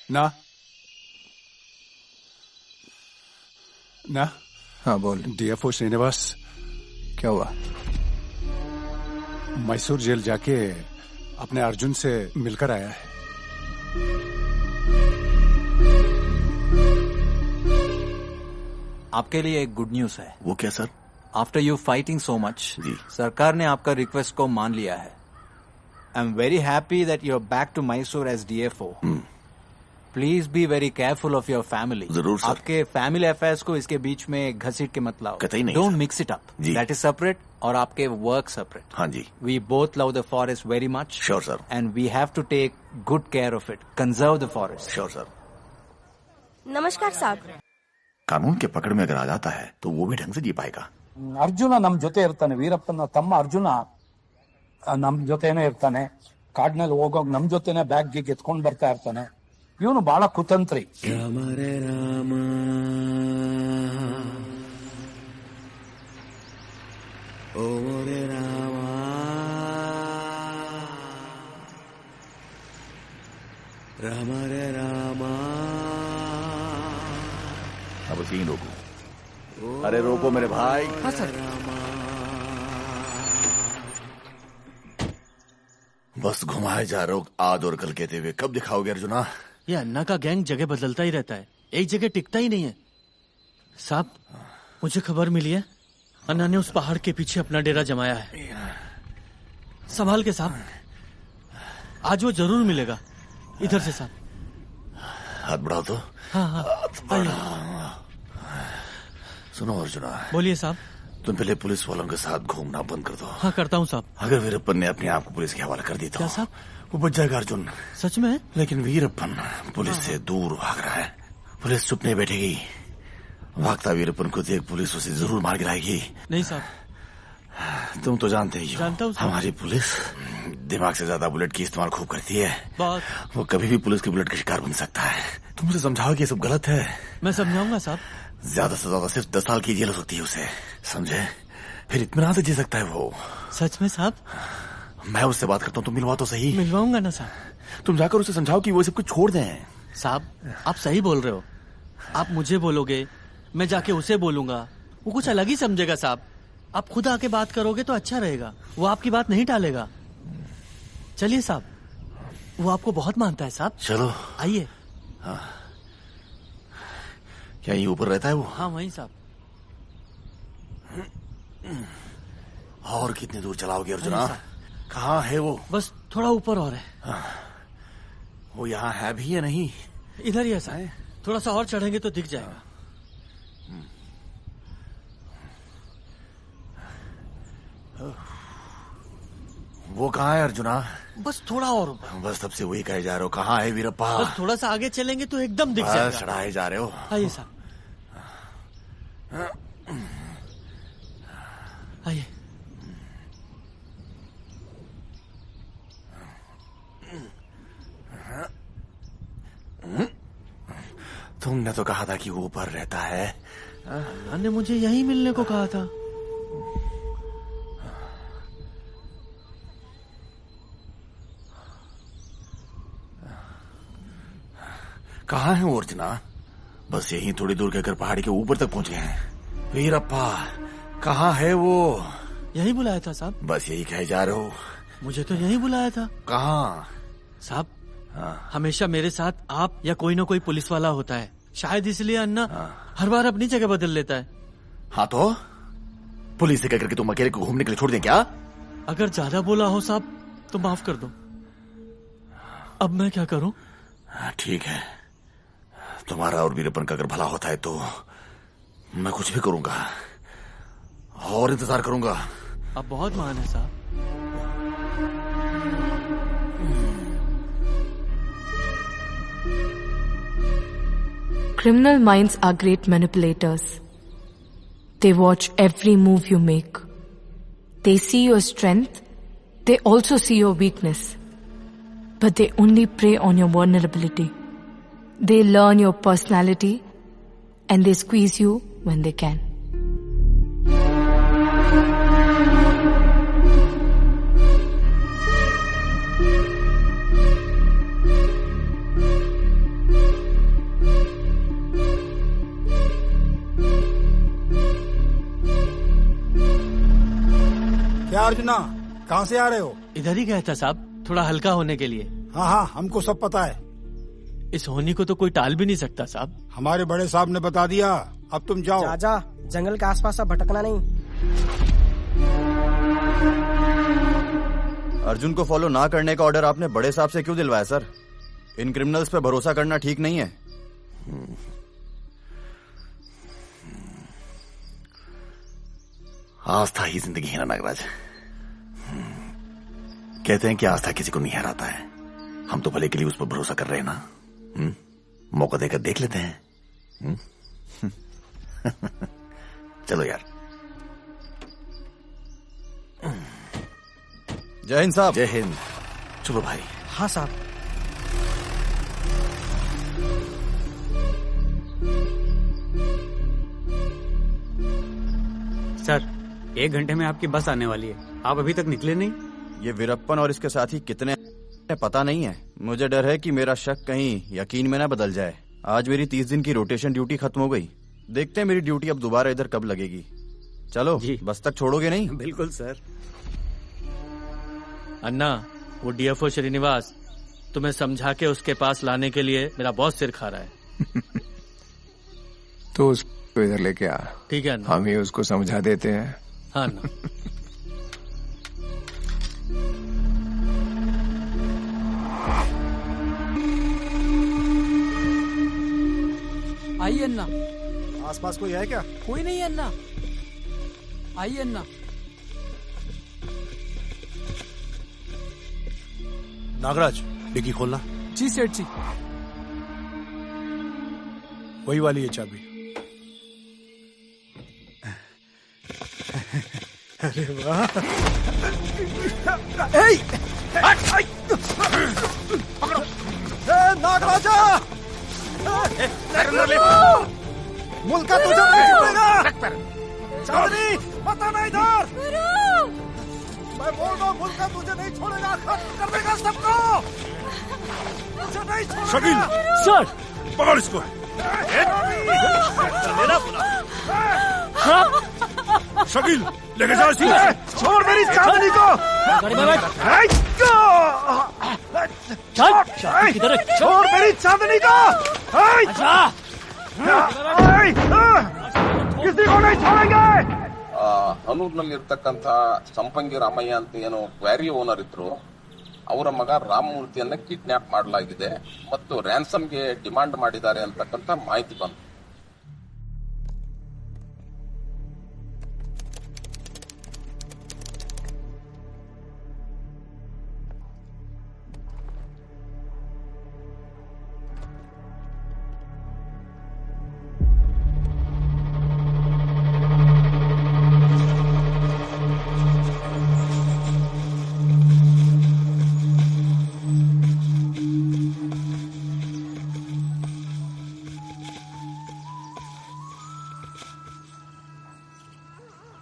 ना हाँ बोल। डीएफओ श्रीनिवास, क्या हुआ? मैसूर जेल जाके अपने अर्जुन से मिलकर आया है। आपके लिए एक गुड न्यूज है। वो क्या sir? After you fighting so much, सरकार ने आपका रिक्वेस्ट को मान लिया है। I am very happy that you are back to Mysore as DFO. Please be very careful of your family. जरूर सर। आपके फैमिली अफेयर्स को इसके बीच में घसीट के मत लाओ। कतई नहीं। Don't mix it up. That is separate और आपके वर्क सेपरेट। हाँ जी। We both love the forest very much. Sure sir. And we have to take good care of it, conserve the forest. Sure sir. नमस्कार साहब। कानून के पकड़ में अगर आ जाता है तो वो भी ढंग से जी पाएगा। ಅರ್ಜುನ ನಮ್ ಜೊತೆ ಇರ್ತಾನೆ, ವೀರಪ್ಪನ ತಮ್ಮ ಅರ್ಜುನ ನಮ್ ಜೊತೆನೆ ಇರ್ತಾನೆ. ಕಾಡ್ನಲ್ಲಿ ಹೋಗೋಗ್ ನಮ್ ಜೊತೆನೆ ಬ್ಯಾಗ್ ಗಿಗ್ ಎತ್ಕೊಂಡ್ ಬರ್ತಾ ಇರ್ತಾನೆ. ಇವನು ಬಹಳ ಕುತಂತ್ರಿ. ರಾಮ ರೇ ರಾಮ ಓ ರೇ ರಾಮ ರಾಮ ರೇ ರಾಮ। अब सीन रोको। अरे रोको मेरे भाई। हाँ सर। बस घुमाए जा रहे हो आज और कल कहते हुए, कब दिखाओगे अर्जुना? ये अन्ना का गैंग जगह बदलता ही रहता है, एक जगह टिकता ही नहीं है। साहब मुझे खबर मिली है, अन्ना ने उस पहाड़ के पीछे अपना डेरा जमाया है। संभाल के साहब, आज वो जरूर मिलेगा। इधर से साहब। हाथ बढ़ाओ तो। हाँ हाँ सुनो अर्जुना। बोलिए साहब। तुम पहले पुलिस वालों के साथ घूमना बंद कर दो। हाँ करता हूँ साहब। अगर वीरप्पन ने अपने आप को पुलिस के हवाले कर दिया क्या साहब? वो बच जाएगा अर्जुन। सच में? लेकिन वीरप्पन पुलिस से दूर भाग रहा है। पुलिस चुप नहीं बैठेगी। भागता वीरप्पन को देख पुलिस उसे जरूर मार गिराएगी। नहीं साहब। तुम तो जानते ही हो, जानता हूँ हमारी पुलिस दिमाग से ज्यादा बुलेट की इस्तेमाल खूब करती है। बात वो कभी भी पुलिस के बुलेट का शिकार बन सकता है। तुम उसे समझाओ कि ये सब गलत है। मैं समझाऊंगा साहब। ज्यादा से ज्यादा सिर्फ 10 साल की जेल हो सकती है उसे, समझे? फिर इत्मीनान से जी सकता है वो। सच में साहब? मैं उससे बात करता हूँ, तुम मिलवा तो सही। मिलवाऊंगा ना साहब। तुम जाकर उसे समझाओ कि वो सब कुछ छोड़ दें। साहब आप सही बोल रहे हो, आप मुझे बोलोगे, मैं जाके उसे बोलूंगा, वो कुछ अलग ही समझेगा साहब। आप खुद आके बात करोगे तो अच्छा रहेगा, वो आपकी बात नहीं टालेगा। चलिए साहब, वो आपको बहुत मानता है साहब। चलो आइए। हाँ। क्या ये ऊपर रहता है वो? हाँ वहीं साहब। और कितनी दूर चलाओगे अर्जुना? कहाँ है वो? बस थोड़ा ऊपर और है। हाँ। वो यहाँ है भी या नहीं? इधर ही है साहब, थोड़ा सा और चढ़ेंगे तो दिख जाएगा। वो कहाँ है अर्जुना? बस थोड़ा और। बस तब से वही कहे जा रहे हो, कहाँ है वीरप्पा? बस थोड़ा सा आगे चलेंगे तो एकदम दिख जाएगा। चढ़ाए जा रहे हो। आइए साहब, आइए। तुमने तो कहा था कि वो ऊपर रहता है। अन्ना ने मुझे यहीं मिलने को कहा था। कहाँ है वो अर्जुना? बस यहीं थोड़ी दूर कहकर पहाड़ी के ऊपर तक पहुंच गए हैं। वीरप्पा कहाँ है वो? यही बुलाया था साहब। बस यही कहे जा रहे हो? मुझे तो यही बुलाया था। कहाँ साहब? हमेशा मेरे साथ आप या कोई ना कोई पुलिस वाला होता है, शायद इसलिए अन्ना हर बार अपनी जगह बदल लेता है। हाँ तो पुलिस से कहकर के तुम अकेले को घूमने के लिए छोड़ दें क्या? अगर ज्यादा बोला हो साहब तो माफ कर दो। अब मैं क्या करूं? ठीक है, तुम्हारा और वीरप्पन का अगर भला होता है तो मैं कुछ भी करूंगा और इंतजार करूंगा। आप बहुत महान है साहब। Criminal minds are great manipulators. They watch every move you make. They see your strength. They also see your weakness. But they only prey on your vulnerability. They learn your personality and they squeeze you when they can. क्या अर्जुना, कहाँ से आ रहे हो? इधर ही गया था साहब, थोड़ा हल्का होने के लिए। हाँ हाँ, हमको सब पता है। इस होनी को तो कोई टाल भी नहीं सकता साहब। हमारे बड़े साहब ने बता दिया, अब तुम जाओ। जा, जंगल के आसपास अब भटकना नहीं। अर्जुन को फॉलो ना करने का ऑर्डर आपने बड़े साहब से क्यों दिलवाया सर? इन क्रिमिनल्स पे भरोसा करना ठीक नहीं है। आस्था ही जिंदगी है ना नागराज। कहते हैं कि आस्था किसी को नहीं हराता है। हम तो भले के लिए उस पर भरोसा कर रहे हैं ना। मौका देकर देख लेते हैं। चलो यार। जय हिंद साहब। जय हिंद। चलो भाई। हाँ साहब। सर, 1 घंटे में आपकी बस आने वाली है, आप अभी तक निकले नहीं। ये वीरप्पन और इसके साथी कितने पता नहीं है। मुझे डर है कि मेरा शक कहीं यकीन में ना बदल जाए। आज मेरी 30 दिन की रोटेशन ड्यूटी खत्म हो गई। देखते हैं मेरी ड्यूटी अब दोबारा इधर कब लगेगी। चलो जी, बस तक छोड़ोगे नहीं? बिल्कुल सर। अन्ना, वो डीएफओ श्रीनिवास तुम्हें समझा के उसके पास लाने के लिए मेरा बहुत सिर खा रहा है। तो उसको इधर लेके आ। ठीक है अन्ना। हम ही उसको समझा देते हैं। हाँ अन्ना। आइए अन्ना। आसपास कोई है क्या? कोई नहीं है अन्ना। आइए अन्ना। नागराज, डिग्गी खोलना। जी सेठ जी। वही वाली है चाबी। अरे वाह। पकड़ो। नागराजा, मुल्क का तुझे नहीं छोड़ेगा। चांदनी, मत आना इधर। मैं बोल रहा हूँ, मुल्क का तुझे नहीं छोड़ेगा, खत्म कर देगा सबको। तुझे नहीं छोड़ेगा। शकील, सर, पकड़ इसको। शकील लेके जाओ इसे। छोड़ मेरी चांदनी को। छोड़ मेरी चांदनी को। किसी को नहीं छोड़ेंगे। ಹನೂರ್ನಲ್ಲಿರ್ತಕ್ಕಂಥ ಸಂಪಂಗಿ ರಾಮಯ್ಯ ಅಂತ ಏನು ಕ್ವಾರಿ ಓನರ್ ಇದ್ರು, ಅವರ ಮಗ ರಾಮಮೂರ್ತಿಯನ್ನ ಕಿಡ್ನಾಪ್ ಮಾಡಲಾಗಿದೆ ಮತ್ತು ರ್ಯಾನ್ಸಮ್ಗೆ ಡಿಮಾಂಡ್ ಮಾಡಿದ್ದಾರೆ ಅಂತಕ್ಕಂಥ ಮಾಹಿತಿ ಬಂತು.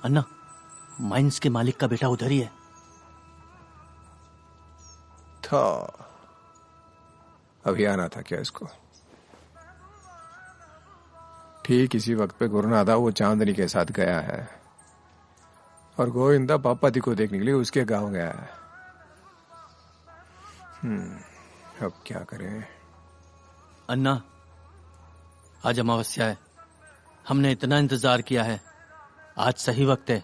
अन्ना, माइंस के मालिक का बेटा उधर ही है। था अभी आना था क्या इसको? ठीक इसी वक्त पे गुरुनाथा वो चांदनी के साथ गया है और गोविंदा पापाजी को देखने के लिए उसके गांव गया है। अब क्या करें? अन्ना, आज अमावस्या है, हमने इतना इंतजार किया है, आज सही वक्त है,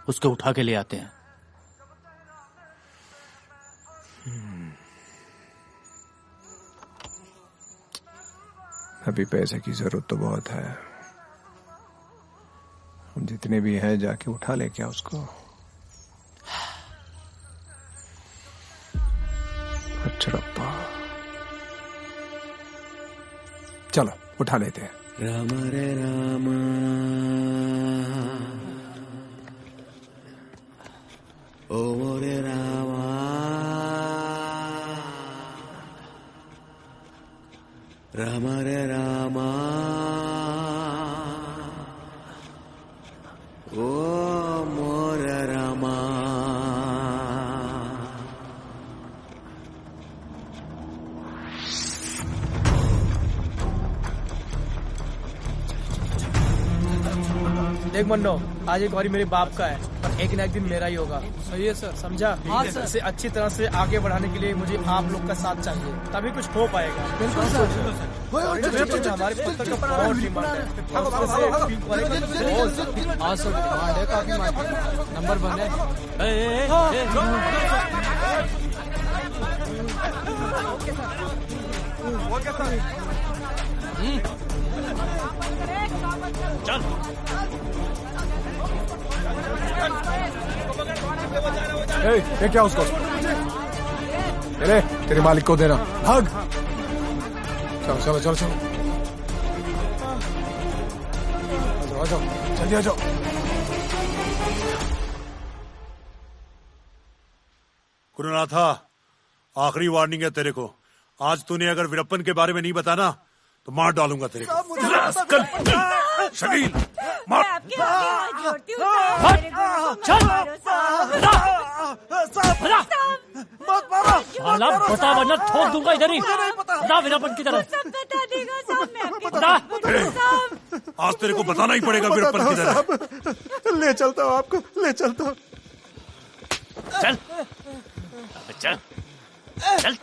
उसको उठा के ले आते हैं। अभी पैसे की जरूरत तो बहुत है, हम जितने भी हैं जाके उठा ले क्या उसको? अच्छा चलो उठा लेते हैं। राम रे राम ओ मोरे रामा राम रे रामा ओ मोरे रामा। देख मन्नो, आज एक बारी मेरे बाप का है पर एक न एक दिन मेरा ही होगा। सही है सर, समझा? इसे अच्छी तरह से आगे बढ़ाने के लिए मुझे आप लोग का साथ चाहिए, तभी कुछ हो पाएगा। हमारे पत्थर का बहुत डिमांड है। नंबर बने चल। ये क्या उसको? तेरे मालिक को देना। भाग। चलो चलो चलो चलो आ जाओ जल्दी आ जाओ। गुरुनाथा, आखिरी वार्निंग है तेरे को। आज तूने अगर वीरप्पन के बारे में नहीं बताना तो मार डालूंगा तेरे को। शकील मार। साला बता वरना ठोक दूंगा इधर ही। बता वीरप्पन की तरफ। आज तेरे को बताना ही पड़ेगा वीरप्पन की तरफ। ले चलता हूँ आपको, ले चलता हूँ। चल चल चल।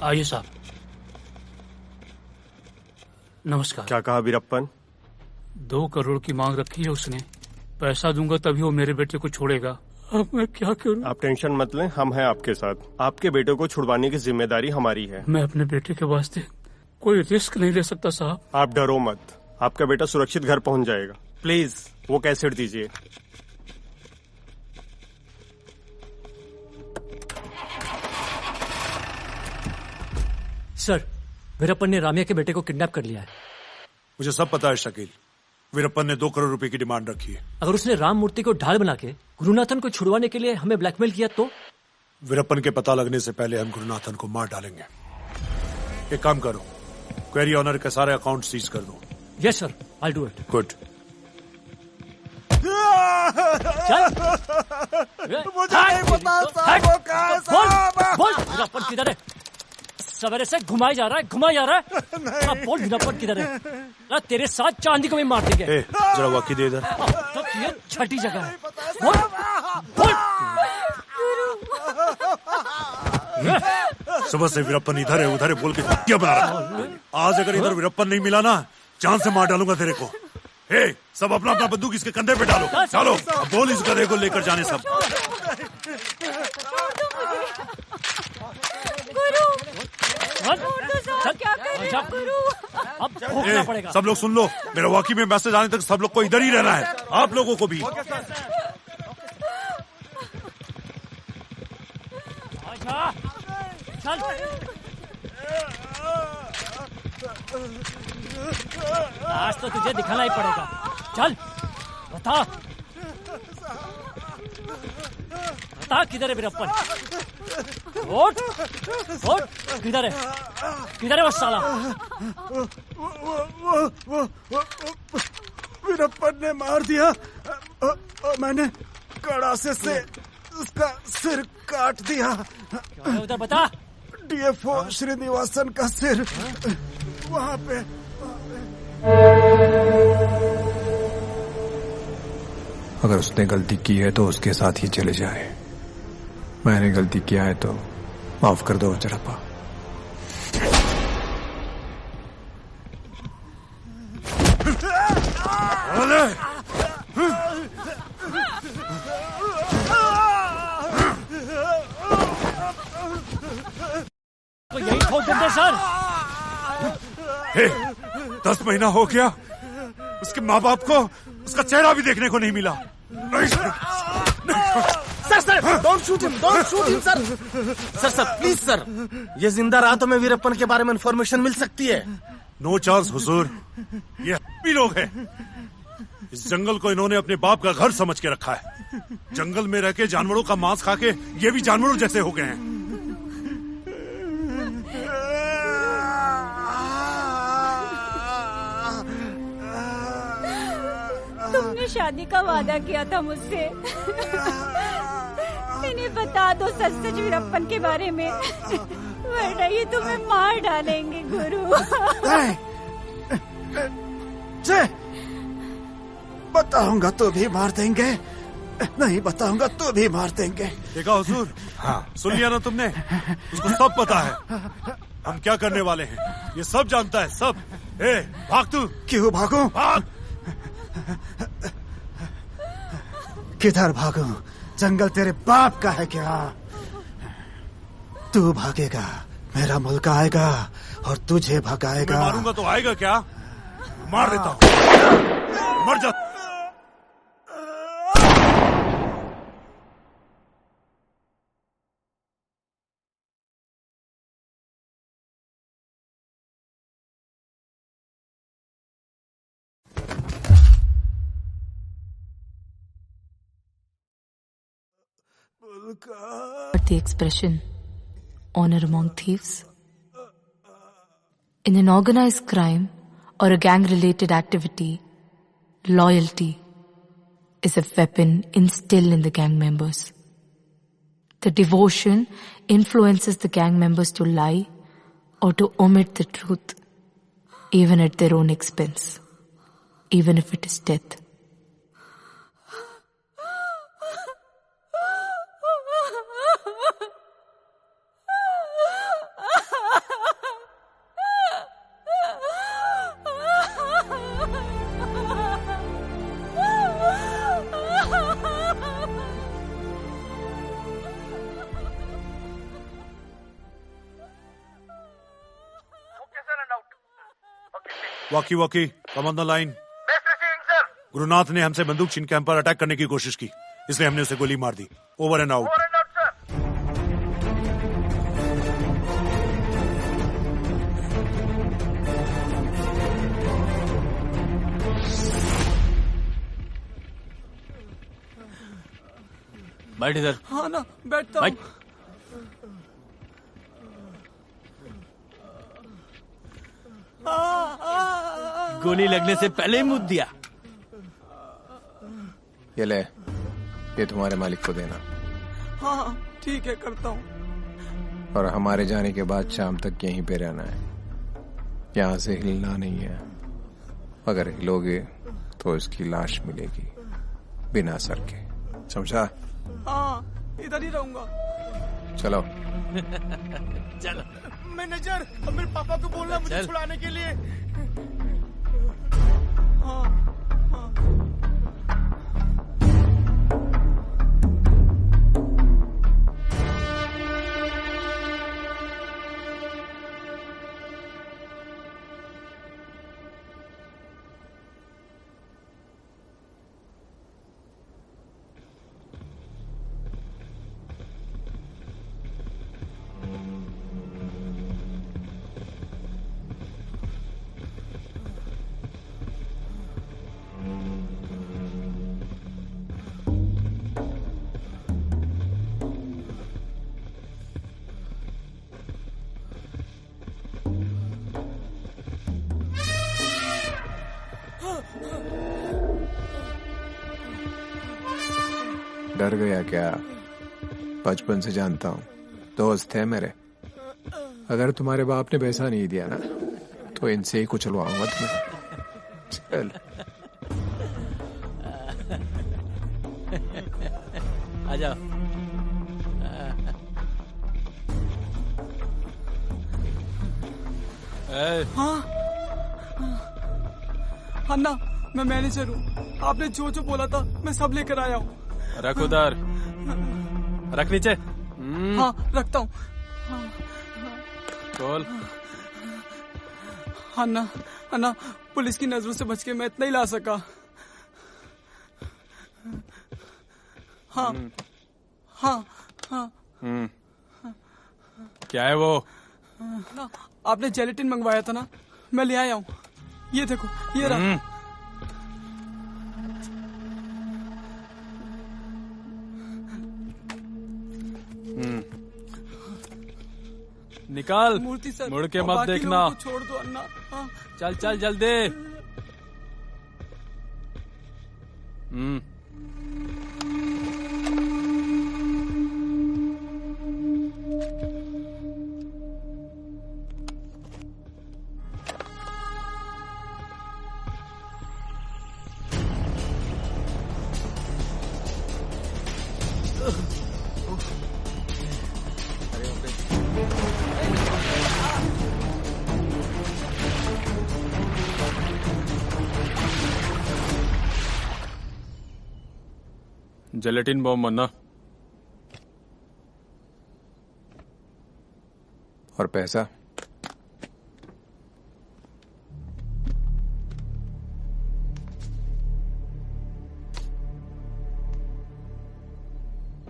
आइए साहब। नमस्कार। क्या कहा वीरप्पन? 2 करोड़ की मांग रखी है उसने। पैसा दूंगा तभी वो मेरे बेटे को छोड़ेगा। अब मैं क्या करूं? आप टेंशन मत लें, हम हैं आपके साथ। आपके बेटे को छुड़वाने की जिम्मेदारी हमारी है। मैं अपने बेटे के वास्ते कोई रिस्क नहीं ले सकता साहब। आप डरो मत, आपका बेटा सुरक्षित घर पहुंच जाएगा। प्लीज वो कैसेट दीजिए। सर, वीरप्पन ने रामिया के बेटे को किडनैप कर लिया है। मुझे सब पता है शकील। वीरप्पन ने 2 करोड़ रुपए की डिमांड रखी है। अगर उसने राम मूर्ति को ढाल बना के गुरुनाथन को छुड़वाने के लिए हमें ब्लैकमेल किया तो? वीरप्पन के पता लगने से पहले हम गुरुनाथन को मार डालेंगे। एक काम करो, क्वेरी ऑनर के सारे अकाउंट सीज कर दो। Yes sir, I do it. Good. मुझे नहीं पता साहब वो कहाँ है साहब। बोल वीरप्पन किधर है? सवेरे से घुमाई जा रहा है। अब बोल वीरप्पन किधर है? ना तेरे साथ चांदी को भी मार देंगे। जरा वाकी दे इधर। तो ये छठी जगह है। बोल बोल। सुबह से वीरप्पन इधर है उधर है बोल के क्या बना रहा है? आज अगर इधर वीरप्पन नहीं मिला ना, जान से मार डालूंगा तेरे को। सब अपना अपना बंदूक इसके कंधे पे डालो। चलो अब बोल इस गधे को लेकर जाने सब। सब लोग सुन लो, मेरा वाकी में मैसेज आने तक सब लोग को इधर ही रहना है, आप लोगों को भी। चल। आज तो तुझे दिखाना ही पड़ेगा। चल बता किधर है वीरप्पन? वोट किधर है वो साला? वीरप्पन ने मार दिया और मैंने कड़ासे से उसका सिर काट दिया। उधर बता। डीएफओ श्रीनिवासन का सिर वहाँ पे। अगर उसने गलती की है तो उसके साथ ही चले जाए। मैंने गलती किया है तो माफ कर दो वज्रप्पा। तो यही ठोक देंगे सर। 10 महीना हो गया, उसके माँ बाप को उसका चेहरा भी देखने को नहीं मिला। Sir don't shoot him sir please sir. ये जिंदा रहा तो मैं वीरप्पन के बारे में इंफॉर्मेशन मिल सकती है। नो चांस हुजूर, ये भी लोग हैं। इस जंगल को इन्होंने अपने बाप का घर समझ के रखा है। जंगल में रह के जानवरों का मांस खा के ये भी जानवरों जैसे हो गए हैं। तुमने शादी का वादा किया था मुझसे। इन्हें बता दो सच वीरप्पन के बारे में, वरना ये तुम्हें मार डालेंगे गुरु। बताऊंगा तो भी मार देंगे, नहीं बताऊंगा तो भी मार देंगे। देखा हुजूर? हाँ सुन लिया ना तुमने? उसको सब पता है हम क्या करने वाले हैं। ये सब जानता है सब। भाग तू। क्यों भागूं? भाग। किधर भागूं? जंगल तेरे बाप का है क्या? तू भागेगा, मेरा मुल्क आएगा और तुझे भगाएगा। मारूंगा तो आएगा क्या? मार देता हूँ, मर जा। The expression honor among thieves. In an organized crime or a gang-related activity, loyalty is a weapon instilled in the gang members. The devotion influences the gang members to lie or to omit the truth, even at their own expense, even if it is death. Walkie come on the line. Gurunath ने हमसे बंदूक छीन के हम पर attack करने की कोशिश की, इसलिए हमने उसे गोली मार दी। Over and out. बैठ इधर। हाँ ना, बैठता हूँ। गोली लगने से पहले ही मुद दिया। ये ले, ये तुम्हारे मालिक को देना। हाँ ठीक है, करता हूँ। और हमारे जाने के बाद शाम तक यहीं पे रहना है, यहाँ से हिलना नहीं है। अगर हिलोगे तो इसकी लाश मिलेगी बिना सर के, समझा? हाँ, इधर ही रहूंगा। चलो। चलो। मैनेजर, अब मेरे पापा को बोलना मुझे छुड़ाने के लिए। हाँ, हाँ। डर गया क्या? बचपन से जानता हूँ, दोस्त थे मेरे। अगर तुम्हारे बाप ने पैसा नहीं दिया ना तो इनसे ही कुचलवाऊंगा तुम्हें। चल। आ जाओ। हाँ अन्ना, मैं मैनेजर हूँ। आपने जो जो बोला था मैं सब लेकर आया हूँ। रख उधर, रख नीचे। हाँ रखता हूँ। बोल। अन्ना, अन्ना, पुलिस की नजरों से बच के मैं इतना ही ला सका। हाँ हाँ हाँ। क्या है वो? ना, आपने जेलेटिन मंगवाया था ना, मैं ले आया हूँ। ये देखो, ये रहा। निकाल, मूर्ति सर, मुड़ के मत देखना। छोड़ दो अन्ना। हाँ। चल चल जल्दी। जेलेटिन बॉम्ब मन्ना। और पैसा?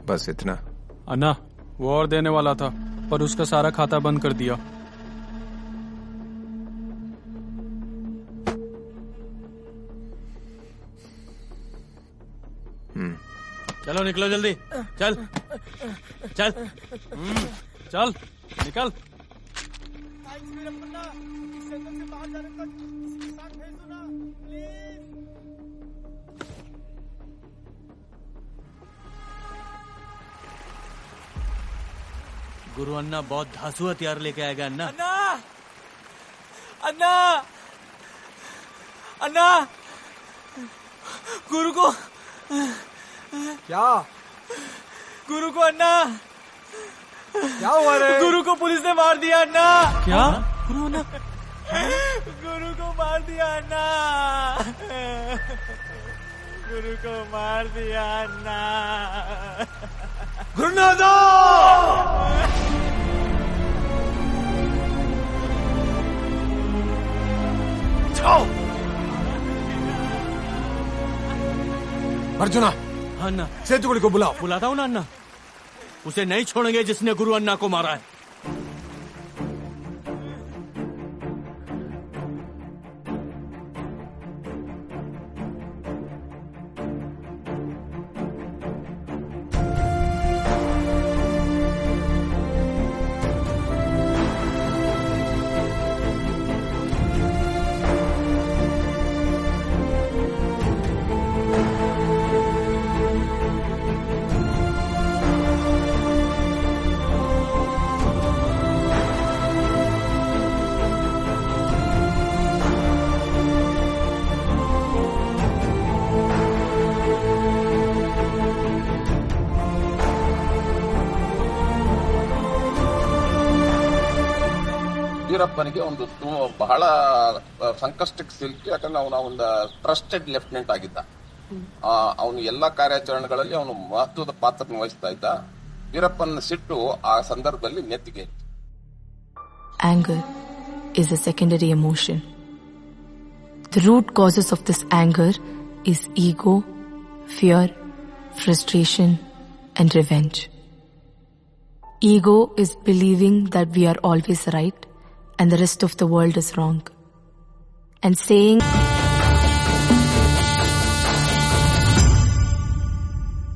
बस इतना? अन्ना, वो और देने वाला था पर उसका सारा खाता बंद कर दिया। चलो निकलो जल्दी। चल चल चल निकल। गुरु अन्ना बहुत धांसू हथियार लेके आएगा। अन्ना, अन्ना, अन्ना, अन्ना, गुरु को क्या? गुरु को अन्ना, क्या हुआ रे? गुरु को पुलिस ने मार दिया अन्ना। क्या? गुरु अन्ना, गुरु को मार दिया अन्ना, गुरु को मार दिया अन्ना। गुरुनाथ! जाओ। अर्जुना, अन्ना, सेतुगुड़ी को बुलाओ। बुलाता हूँ ना अन्ना। उसे नहीं छोड़ेंगे जिसने गुरु अन्ना को मारा है। ವೀರಪ್ಪನಿಗೆ ಒಂದು ಬಹಳ ಸಂಕಷ್ಟಕ್ಕೆ ಸಿಲುಕಿ, ಯಾಕಂದ್ರೆ ಅವನ ಒಂದು ಟ್ರಸ್ಟೆಡ್ ಲೆಫ್ಟಿನೆಂಟ್ ಆಗಿದ್ದ. ಅವನು ಎಲ್ಲಾ ಕಾರ್ಯಾಚರಣೆಗಳಲ್ಲಿ ಅವನು ಮಹತ್ವದ ಪಾತ್ರ ವಹಿಸ್ತಾ ಇದ್ದ. ವೀರಪ್ಪನ ಸಿಟ್ಟು ಆ ಸಂದರ್ಭದಲ್ಲಿ ನೆತ್ತಿಗೆ. Anger is a secondary emotion. The root causes of this anger is ego, fear, frustration, and revenge. Ego is believing that we are always right and the rest of the world is wrong. And saying